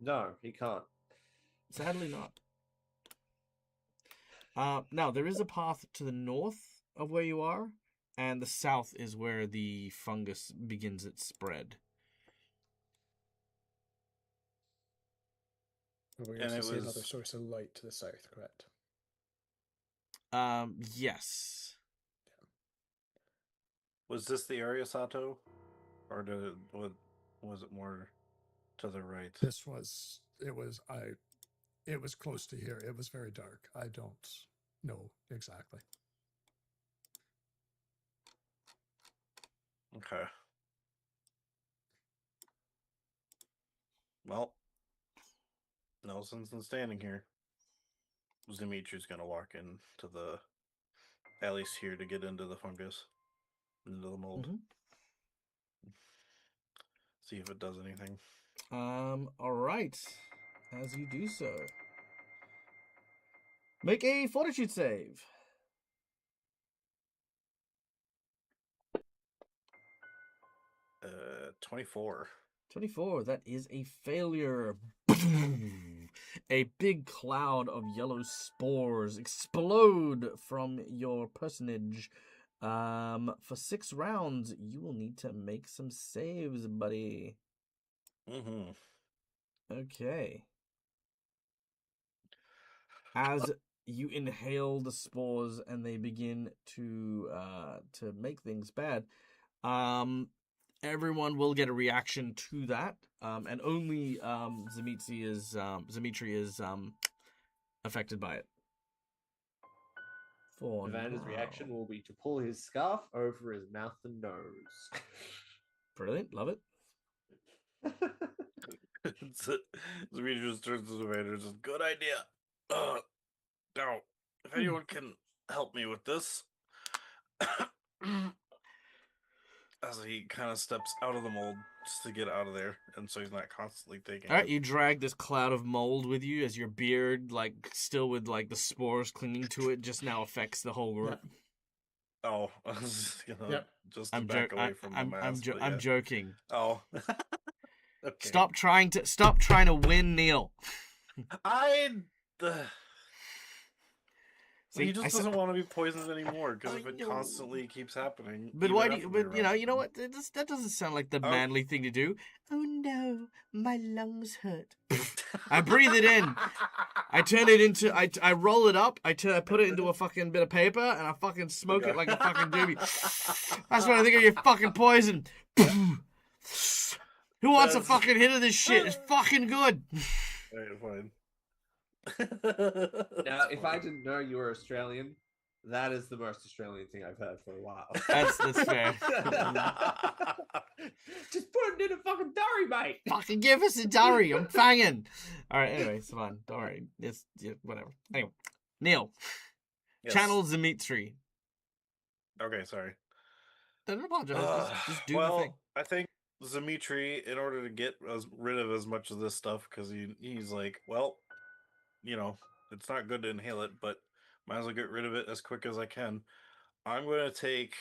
No, he can't. Sadly not. Now, there is a path to the north of where you are, and the south is where the fungus begins its spread. We're And going it to see another was- source of light to the south, correct? Yes. Was this the area, Sato? Or was it more to the right? It was close to here. It was very dark. I don't know exactly. Okay. Well, no sense in standing here. Dimitri's gonna walk into the, at least here, to get into the fungus, into the mold. Mhm. See if it does anything. All right. As you do so, make a fortitude save. 24. 24. That is a failure. A big cloud of yellow spores explode from your personage. For 6 rounds, you will need to make some saves, buddy. Mm-hmm. Okay. As you inhale the spores and they begin to make things bad, everyone will get a reaction to that, and only Dimitri is affected by it. For Navanda's now. reaction will be to pull his scarf over his mouth and nose. Brilliant, love it. Dimitri just turns to the man and says, "Good idea. Now, if anyone can help me with this." As he kind of steps out of the mold just to get out of there, and so he's not constantly taking All right, it. you drag this cloud of mold with you as your beard, still with the spores clinging to it, just now affects the whole group. Oh, I was just gonna Yep. just to back away from the mask. but I'm yeah. joking. Oh, okay. Stop trying to win, Neil. He See, just doesn't want to be poisoned anymore because I if it know. constantly keeps happening. But even why do after you? we But around you know him- what? That doesn't sound like the Oh. manly thing to do. Oh no, my lungs hurt. I breathe it in. I turn it into. I roll it up. I put it into a fucking bit of paper, and I fucking smoke it like a fucking doobie. That's what I think of your fucking poison. Who wants a fucking hit of this shit? It's fucking good. Alright, fine. Now, if I didn't know you were Australian, that is the most Australian thing I've heard for a while. That's fair. Just put it in a fucking durry, mate. Fucking give us a durry. I'm fanging. All right. Anyway, it's fine. Don't worry. It's whatever. Anyway, Neil, Yes. channel Dimitri. Okay, sorry. Don't apologize. Just do the well, thing. I think Dimitri, in order to get rid of as much of this stuff, because he's like, well, it's not good to inhale it, but might as well get rid of it as quick as I can. I'm going to take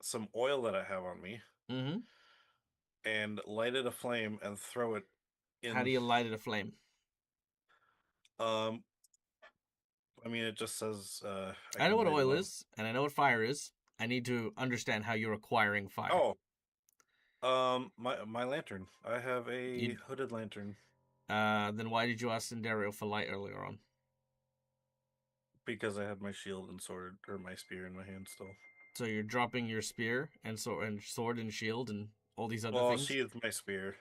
some oil that I have on me Mm-hmm. and light it aflame and throw it in. How do you light it aflame? I mean, it just says. I know what oil is, and I know what fire is. I need to understand how you're acquiring fire. My lantern. I have a hooded lantern. Then why did you ask Cinderio for light earlier on? Because I had my shield and sword, or my spear in my hand still. So you're dropping your spear and sword and shield and all these other I'll things? sheath my spear.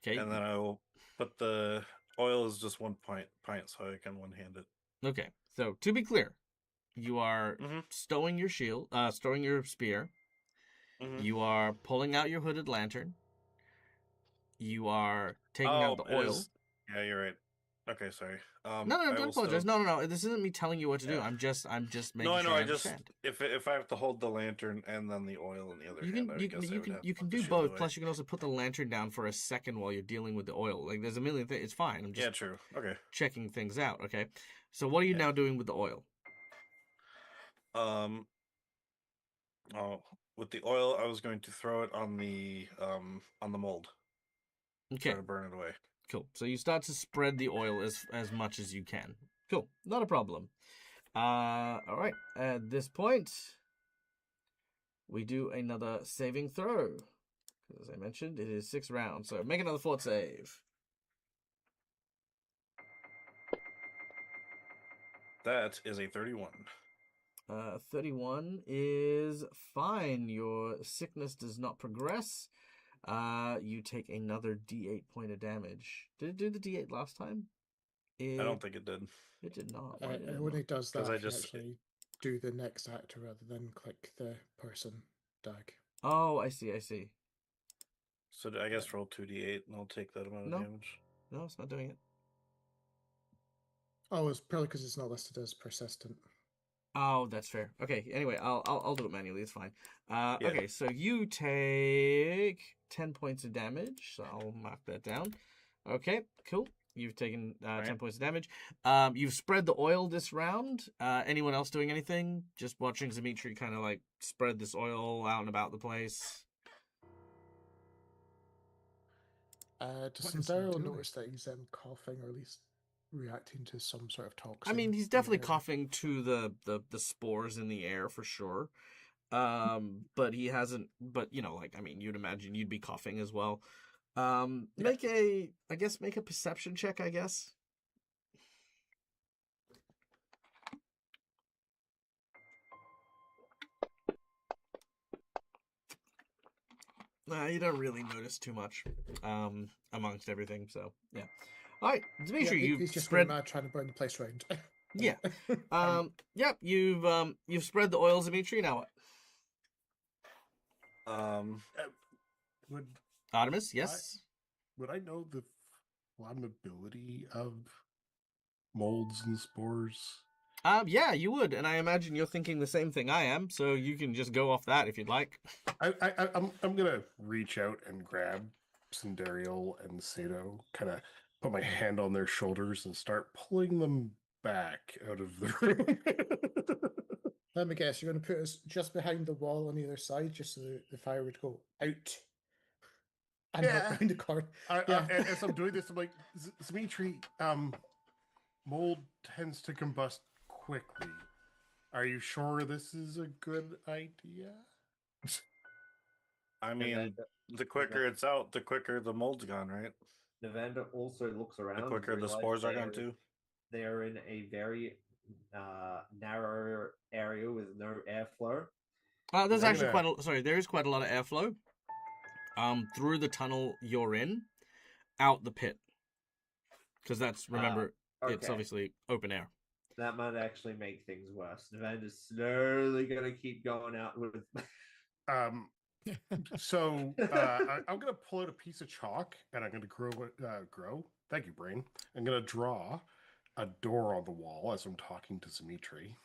Okay. And then I will put the oil is just 1 pint, so I can one-hand it. Okay. So to be clear, you are stowing your shield, stowing your spear. Mm-hmm. You are pulling out your hooded lantern. You are taking out the oil. Yeah, you're right. Okay, sorry. No, don't apologize. No. This isn't me telling you what to do. I'm just making sure I understand. If I have to hold the lantern and then the oil in the other hand, you can do both. Plus, you can also put the lantern down for a second while you're dealing with the oil. Like, there's a million things. It's fine. I'm just true. Okay. Checking things out. Okay. So, what are you now doing with the oil? With the oil, I was going to throw it on the mold. Okay. Try to burn it away. Cool. So you start to spread the oil as much as you can. Cool. Not a problem. All right. At this point, we do another saving throw. As I mentioned, it is 6 rounds. So make another fort save. That is a 31. 31 is fine. Your sickness does not progress. You take another D8 point of damage. Did it do the D8 last time? I don't think it did. It did not. It only does that if you actually do the next actor rather than click the person tag. Oh, I see. So I guess roll 2d8 and I'll take that amount of damage. No, it's not doing it. Oh, it's probably because it's not listed as persistent. Oh, that's fair. Okay. Anyway, I'll do it manually. It's fine. Okay, so you take 10 points of damage. So I'll mark that down. Okay, cool. You've taken 10 points of damage. You've spread the oil this round. Anyone else doing anything? Just watching Dimitri kind of like spread this oil out and about the place. Does Daryl notice that he's coughing or at least reacting to some sort of toxin? I mean, he's definitely coughing to the spores in the air for sure. But he hasn't. But you'd imagine you'd be coughing as well. Make a perception check. I guess. You don't really notice too much, amongst everything. So yeah. All right, Dimitri, he's just spread. Mad trying to burn the place round. Yeah. Yep. You've spread the oils, Dimitri. Now what? Would Artemis? Yes. would I know the flammability of molds and spores? Yeah, you would, and I imagine you're thinking the same thing I am. So you can just go off that if you'd like. I'm gonna reach out and grab Sindariel and Sato, kind of put my hand on their shoulders and start pulling them back out of the room. Let me guess, you're going to put us just behind the wall on either side, just so the fire would go out and not round the corner. As I'm doing this, I'm like, Dimitri, mold tends to combust quickly. Are you sure this is a good idea? I mean, the quicker it's out, the quicker the mold's gone, right? Nevanda also looks around. The and quicker the realizes spores are gone too. They are in a very narrow area with no airflow. There's I'm actually gonna- there is quite a lot of airflow. Through the tunnel you're in, out the pit, because remember, it's Okay. obviously open air. That might actually make things worse. Nevanda's slowly gonna keep going out with. So I'm gonna pull out a piece of chalk and I'm gonna grow. Thank you, brain. I'm gonna draw a door on the wall as I'm talking to Dimitri.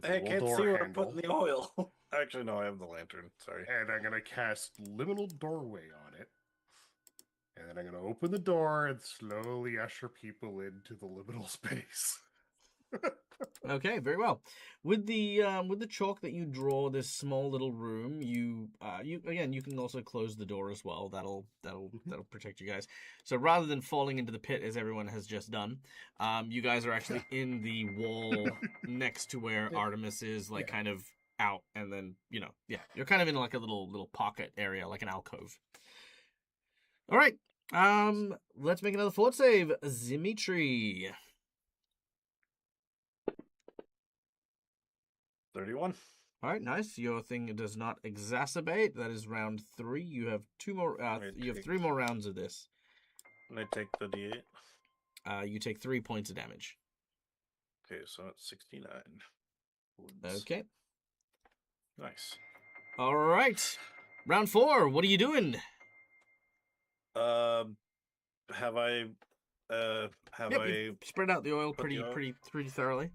I can't see where I'm putting the oil. Actually, no, I have the lantern. Sorry. And I'm gonna cast liminal doorway on it. And then I'm gonna open the door and slowly usher people into the liminal space. Okay, very well. With the chalk that you draw this small little room, you can also close the door as well. That'll protect you guys. So rather than falling into the pit as everyone has just done, you guys are actually in the wall next to where Artemis is, like kind of out, and then you're kind of in like a little pocket area, like an alcove. All right, let's make another fort save, Dimitri. 31. All right, nice. Your thing does not exacerbate. That is round 3. You have 2 more. You have 3 more rounds of this. And I take the D8. You take 3 points of damage. Okay, so it's 69. Wounds. Okay. Nice. All right. Round 4. What are you doing? Have I You've spread out the oil pretty thoroughly.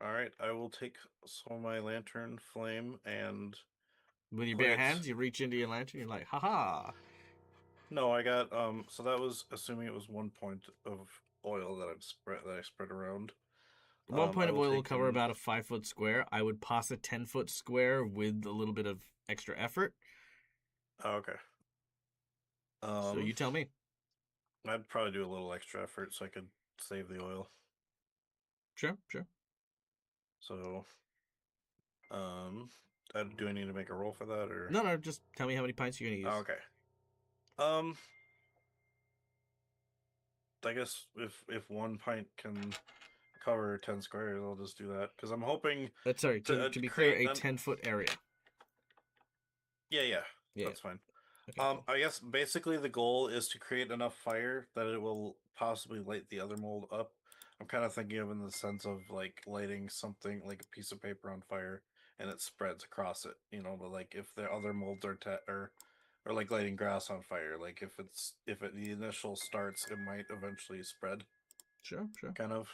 All right, I will take some of my lantern flame and with your bare hands, you reach into your lantern. You're like, haha. No, I got so that was assuming it was 1 point of oil that I spread around. 1 point of oil will cover about a 5-foot square. I would pass a 10-foot square with a little bit of extra effort. Oh, okay. So you tell me. I'd probably do a little extra effort so I could save the oil. Sure. So, do I need to make a roll for that, or no? Just tell me how many pints you're gonna use. Oh, okay. I guess if 1 pint can cover 10 squares, I'll just do that because I'm hoping. Sorry, to be clear, a 10-foot area. Yeah, that's fine. Okay, cool. I guess basically the goal is to create enough fire that it will possibly light the other mold up. I'm kind of thinking of in the sense of like lighting something like a piece of paper on fire and it spreads across it, but like if the other molds are or like lighting grass on fire, like if the initial starts, it might eventually spread. Sure. Kind of,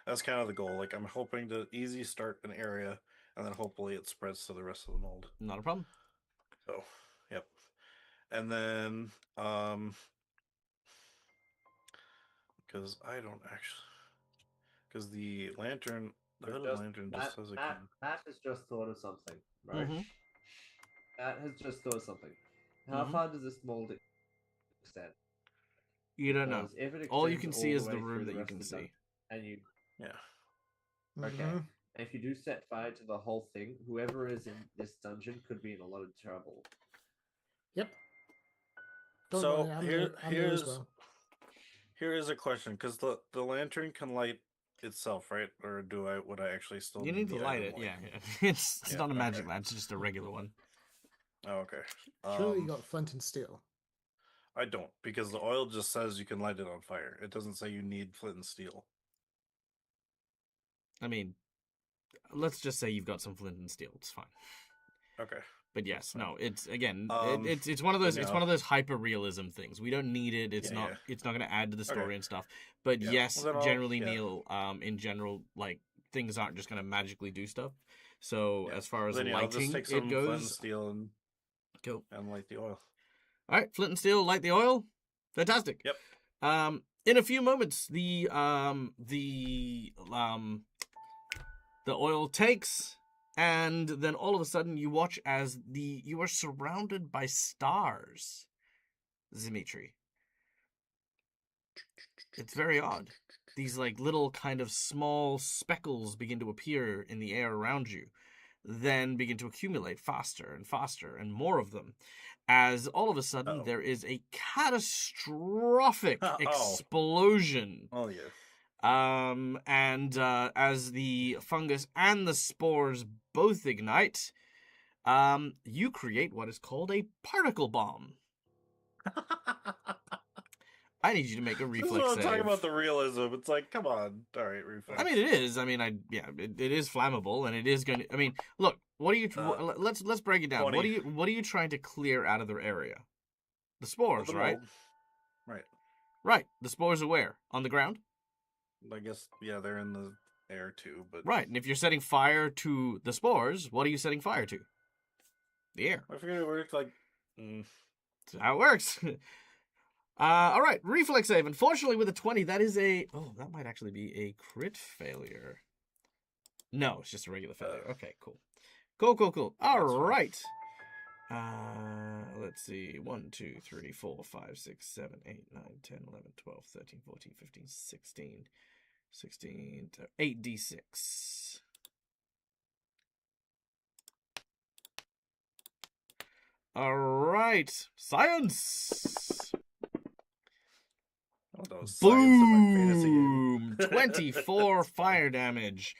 that's kind of the goal. Like I'm hoping to easy start an area and then hopefully it spreads to the rest of the mold. Not a problem. So, yep. And then, because I don't actually, because the hooded lantern just says it can. Matt has just thought of something, right? Mm-hmm. Matt has just thought of something. How far does this mold extend? You don't know. If it all you can see is way the through room that you rest can of the see. And you. Yeah. Okay. And if you do set fire to the whole thing, whoever is in this dungeon could be in a lot of trouble. Yep. So I'm there as well. Here is a question, because the lantern can light itself, right? Or would I actually still? You need to light it. Yeah. It's not a magic lamp. It's just a regular one. Oh, okay. Surely you got flint and steel. I don't, because the oil just says you can light it on fire. It doesn't say you need flint and steel. I mean, let's just say you've got some flint and steel. It's fine. Okay. But yes, no, it's again, it's one of those it's one of those hyper realism things. We don't need it. It's not going to add to the story and stuff. But yes, generally, Neil, in general, like things aren't just going to magically do stuff. So as far as lighting, I'll just take some it goes. Flint and steel and go and light the oil. All right, flint and steel, light the oil. Fantastic. Yep. In a few moments, the oil takes. And then all of a sudden you watch as you are surrounded by stars, Dimitri. It's very odd. These like little kind of small speckles begin to appear in the air around you. then begin to accumulate faster and faster and more of them, as all of a sudden there is a catastrophic explosion. Oh yes. And as the fungus and the spores both ignite, you create what is called a particle bomb. I need you to make a reflex This is what I'm save. talking about, the realism. It's like, come on. All right, reflex. I mean, it is. I mean, it is flammable, and it is going to. I mean, look. What are you? Let's break it down. 20. What are you trying to clear out of their area? The spores, The right? mold. Right. Right. The spores are where? On the ground. I guess, yeah, they're in the air too, but... Right. And if you're setting fire to the spores, what are you setting fire to? The air. I forget it worked like... That's how it works. All right, reflex save. Unfortunately, with a 20, that is a... Oh, that might actually be a crit failure. No, it's just a regular failure. Okay, cool. Cool. All right. Let's see. 1, 2, 3, 4, 5, 6, 7, 8, 9, 10, 11, 12, 13, 14, 15, 16, 8d6. All right. Science. Oh, that was science in my fantasy game. Boom! 24 fire damage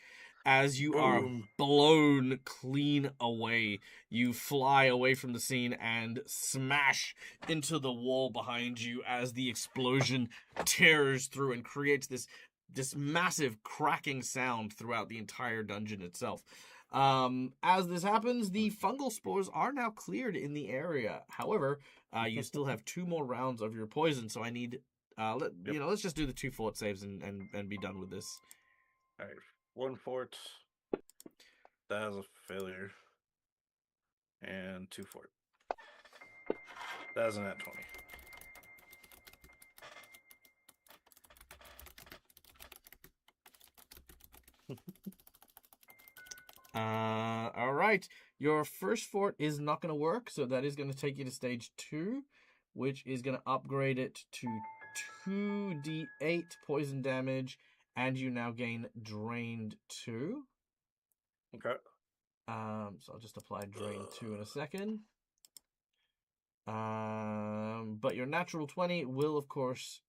as you are blown clean away. You fly away from the scene and smash into the wall behind you as the explosion tears through and creates this massive cracking sound throughout the entire dungeon itself. As this happens, the fungal spores are now cleared in the area. However, you still have 2 more rounds of your poison, so I need... let's just do the 2 fort saves and be done with this. All right, 1 fort. That is a failure. And 2 fort. That is an at 20. All right. Your first fort is not going to work, so that is going to take you to stage 2, which is going to upgrade it to 2d8 poison damage, and you now gain drained 2. Okay. So I'll just apply drain 2 in a second. But your natural 20 will, of course,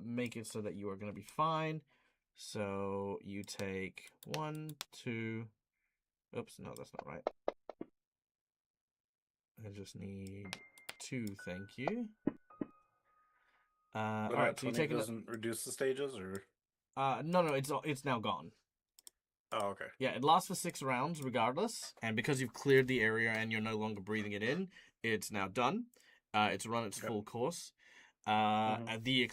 make it so that you are going to be fine. So you take 1, 2... Oops, no, that's not right. I just need 2, thank you. But Alright, so you take doesn't reduce the stages, or? No, it's now gone. Oh, okay. Yeah, it lasts for 6 rounds regardless, and because you've cleared the area and you're no longer breathing it in, it's now done. It's run its full course. The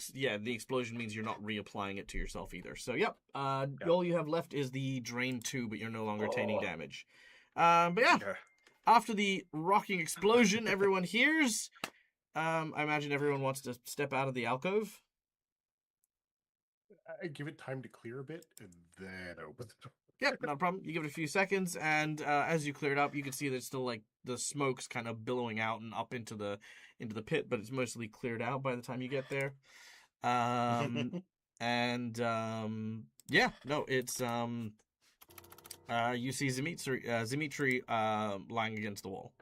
explosion means you're not reapplying it to yourself either. So, all you have left is the drain 2, but you're no longer taking damage. But yeah, after the rocking explosion everyone hears, I imagine everyone wants to step out of the alcove. I give it time to clear a bit, and then open the door. Yep, not a problem. You give it a few seconds, and as you clear it up, you can see there's still like the smoke's kind of billowing out and up into the pit, but it's mostly cleared out by the time you get there. It's you see Dimitri lying against the wall.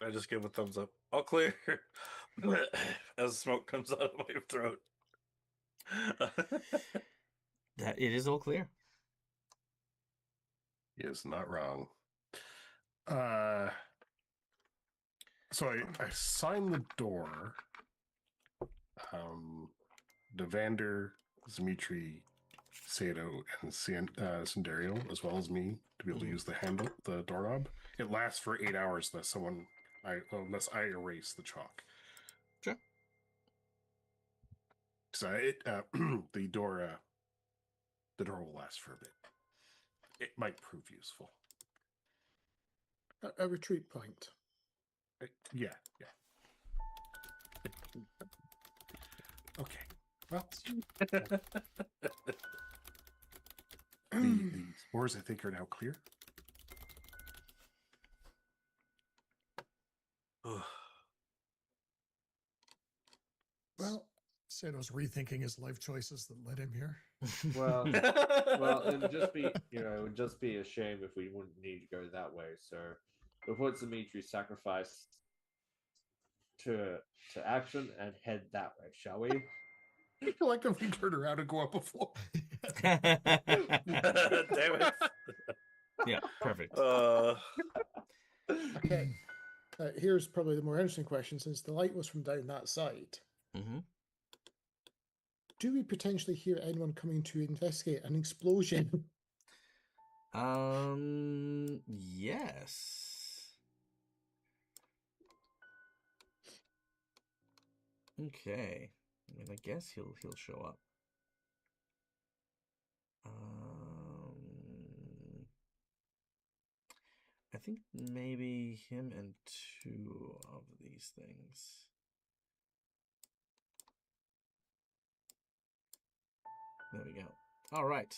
I just give a thumbs up. All clear. As smoke comes out of my throat. That it is all clear. He is not wrong. So I signed the door. Devander, Dimitri, Sato, and Sandario, as well as me, to be able to use the doorknob. It lasts for 8 hours unless I erase the chalk. Sure. So the door will last for a bit. It might prove useful. A retreat point. Yeah. Okay. Well, the spores, I think, are now clear. Well, Sato's rethinking his life choices that led him here. Well, it'd just be, it would just be a shame if we wouldn't need to go that way. So we'll put Dimitri's sacrifice to action and head that way, shall we? Collectively turn around and go up a floor. Damn it. Yeah, perfect. Okay. Here's probably the more interesting question, since the light was from down that side. Mm-hmm. Do we potentially hear anyone coming to investigate an explosion? Yes. Okay. I mean, I guess he'll show up. I think maybe him and two of these things. There we go. All right.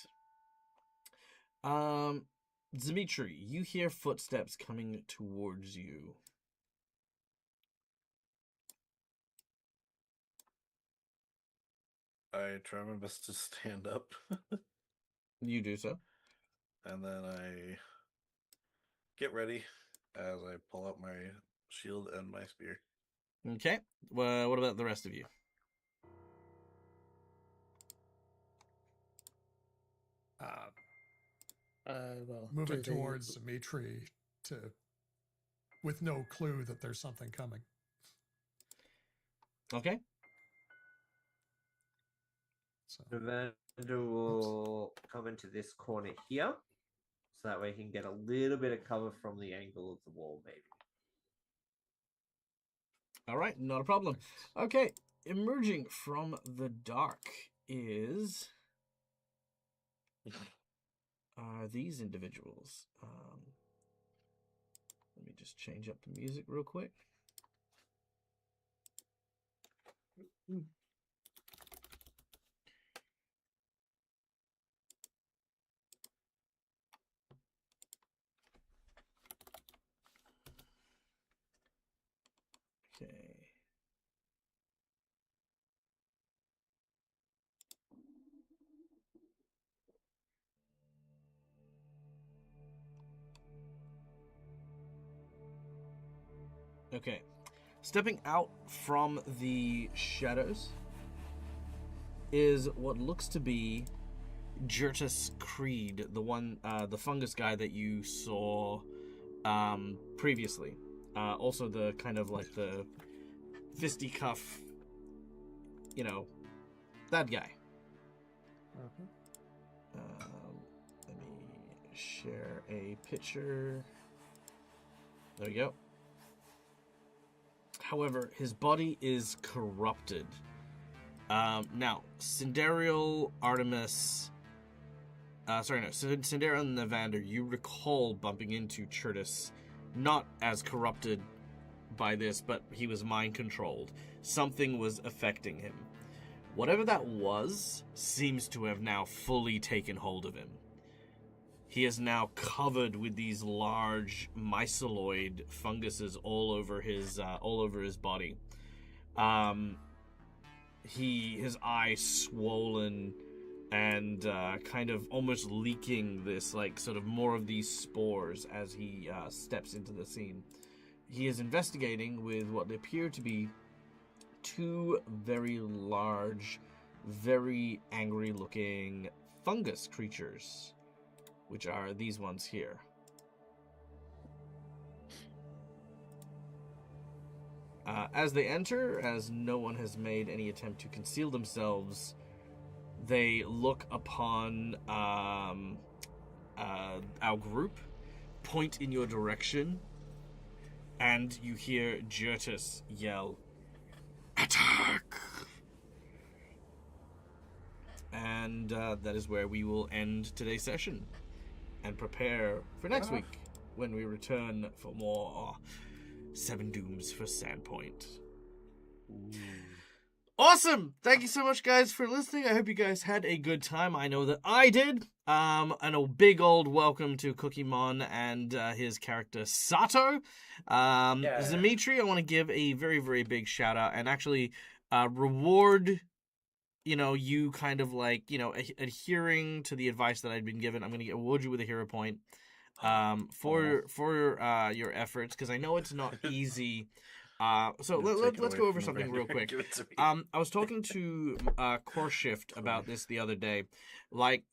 Dimitri, you hear footsteps coming towards you. I try my best to stand up. You do so. And then I get ready as I pull out my shield and my spear. Okay. Well, what about the rest of you? Well, Moving do they- towards Dimitri with no clue that there's something coming. Okay. So Lavender will come into this corner here, so that way he can get a little bit of cover from the angle of the wall, maybe. All right, not a problem. Okay, emerging from the dark is these individuals. Let me just change up the music real quick. Okay. Okay. Stepping out from the shadows is what looks to be Jertus Creed, the one, the fungus guy that you saw previously. Also the kind of like the fisticuff, that guy. Let me share a picture. There we go. However, his body is corrupted. Now, Sindariel, Artemis... Sindariel and Navander, you recall bumping into Chertus, not as corrupted by this, but he was mind-controlled. Something was affecting him. Whatever that was seems to have now fully taken hold of him. He is now covered with these large myceloid funguses all over his body. His eye swollen and kind of almost leaking this, like, sort of more of these spores as he steps into the scene. He is investigating with what appear to be two very large, very angry-looking fungus creatures, which are these ones here. As they enter, as no one has made any attempt to conceal themselves, they look upon our group, point in your direction, and you hear Jertus yell, "Attack!" And that is where we will end today's session and prepare for next week when we return for more Seven Dooms for Sandpoint. Awesome! Thank you so much, guys, for listening. I hope you guys had a good time. I know that I did. And a big old welcome to Cookiemon and his character Sato. Dimitri, I want to give a very, very big shout out and actually reward you kind of like, adhering to the advice that I'd been given, I'm going to award you with a hero point for your efforts, because I know it's not easy. So let's go over something real quick. Give it to me. I was talking to Core Shift about this the other day. Like,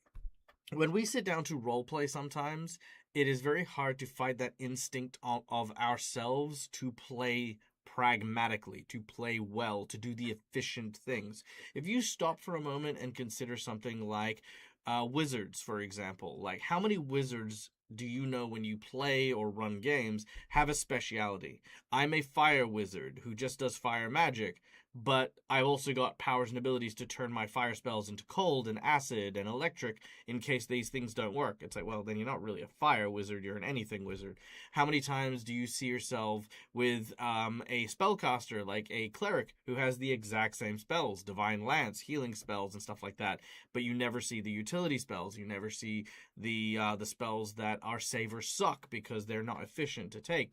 when we sit down to roleplay, sometimes it is very hard to fight that instinct of ourselves to play pragmatically, to play well, to do the efficient things. If you stop for a moment and consider something like wizards, for example, like how many wizards do you know when you play or run games have a speciality? I'm a fire wizard who just does fire magic, but I've also got powers and abilities to turn my fire spells into cold and acid and electric in case these things don't work. It's like, well, then you're not really a fire wizard, you're an anything wizard. How many times do you see yourself with a spellcaster, like a cleric, who has the exact same spells, divine lance, healing spells, and stuff like that, but you never see the utility spells, you never see the spells that are save or suck because they're not efficient to take.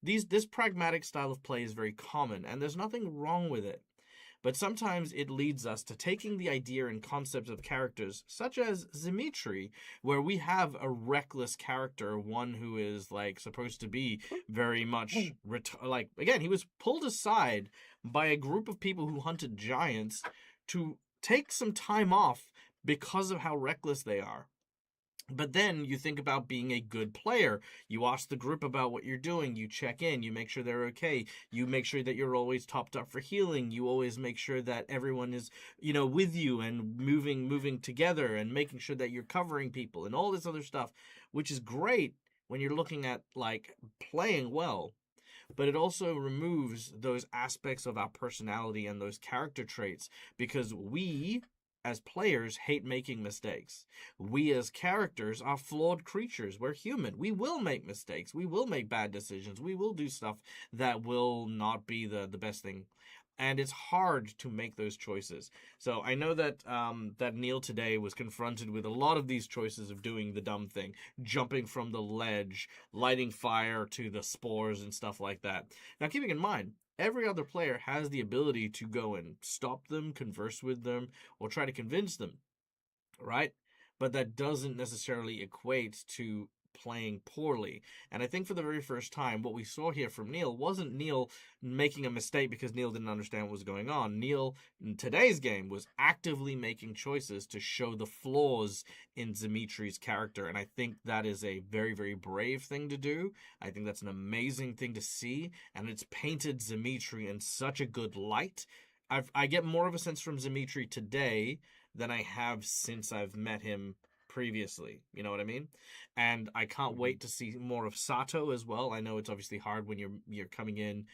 This pragmatic style of play is very common, and there's nothing wrong with it. But sometimes it leads us to taking the idea and concepts of characters, such as Dimitri, where we have a reckless character, one who is like supposed to be very much again, he was pulled aside by a group of people who hunted giants to take some time off because of how reckless they are. But then you think about being a good player. You ask the group about what you're doing. You check in. You make sure they're okay. You make sure that you're always topped up for healing. You always make sure that everyone is, with you and moving together and making sure that you're covering people and all this other stuff, which is great when you're looking at like playing well. But it also removes those aspects of our personality and those character traits, because we, as players, hate making mistakes. We as characters are flawed creatures. We're human. We will make mistakes. We will make bad decisions. We will do stuff that will not be the best thing. And it's hard to make those choices. So I know that that Neil today was confronted with a lot of these choices of doing the dumb thing, jumping from the ledge, lighting fire to the spores and stuff like that. Now, keeping in mind, every other player has the ability to go and stop them, converse with them, or try to convince them, right? But that doesn't necessarily equate to playing poorly. And I think for the very first time, what we saw here from Neil wasn't Neil making a mistake because Neil didn't understand what was going on. Neil, in today's game, was actively making choices to show the flaws in Dimitri's character. And I think that is a very, very brave thing to do. I think that's an amazing thing to see. And it's painted Dimitri in such a good light. I get more of a sense from Dimitri today than I have since I've met him previously. You know what I mean? And I can't wait to see more of Sato as well. I know it's obviously hard when you're coming in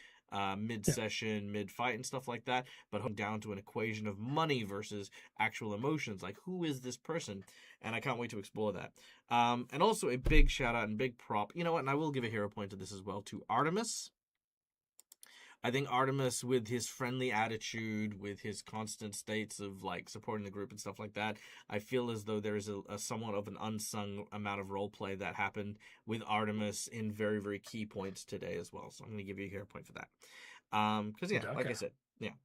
mid-session, mid-fight and stuff like that, but down to an equation of money versus actual emotions. Like, who is this person? And I can't wait to explore that. And also a big shout out and big prop. You know what? And I will give a hero point to this as well, to Artemis. I think Artemis, with his friendly attitude, with his constant states of like supporting the group and stuff like that, I feel as though there is a somewhat of an unsung amount of roleplay that happened with Artemis in very, very key points today as well. So I'm going to give you a hero point for that. Because like I said,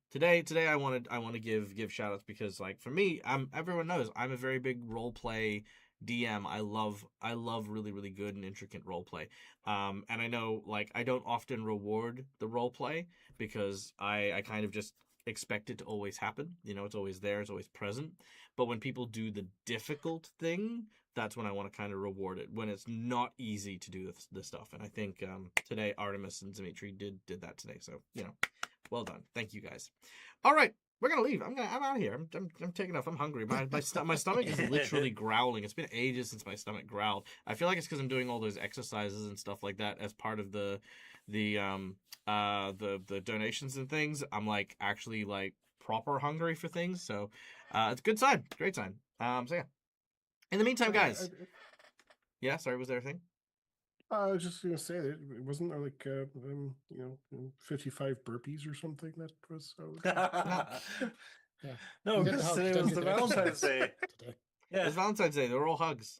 today I want to give shout outs because, like, for me, everyone knows I'm a very big roleplay DM. I love really, really good and intricate roleplay. And I know, like, I don't often reward the roleplay because I kind of just expect it to always happen. It's always there, it's always present. But when people do the difficult thing, that's when I want to kind of reward it, when it's not easy to do this stuff. And I think today Artemis and Dimitri did that today. So, well done. Thank you guys. All right. We're gonna leave. I'm out of here. I'm taking off. I'm hungry. My stomach is literally growling. It's been ages since my stomach growled. I feel like it's because I'm doing all those exercises and stuff like that as part of the donations and things. I'm like actually like proper hungry for things. So it's a good sign. Great sign. So yeah. In the meantime, guys. Yeah. Sorry. Was there a thing? I was just going to say that it wasn't there like 55 burpees or something that was. No, because today was the Valentine's Day. Yeah, it's Valentine's Day. They were all hugs.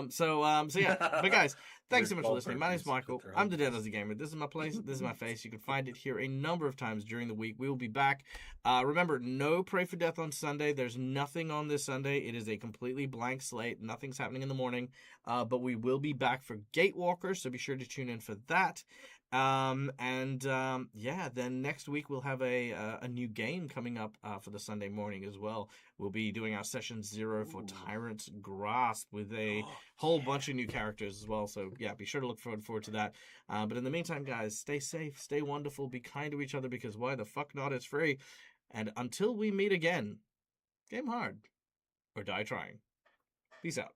So yeah. But guys, Thanks so much for Virtual listening. My name's burpees, Michael. but they're I'm the like Dan as a Gamer. This is my place. This is my face. You can find it here a number of times during the week. We will be back. Remember, no Pray for Death on Sunday. There's nothing on this Sunday. It is a completely blank slate. Nothing's happening in the morning. But we will be back for Gatewalker, so be sure to tune in for that. Then next week we'll have a new game coming up for the Sunday morning as well. We'll be doing our session 0 for Tyrant's Grasp with a whole bunch of new characters as well. So yeah, be sure to look forward to that. But in the meantime, guys, stay safe, stay wonderful, be kind to each other because why the fuck not? It's free. And until we meet again, game hard or die trying. Peace out.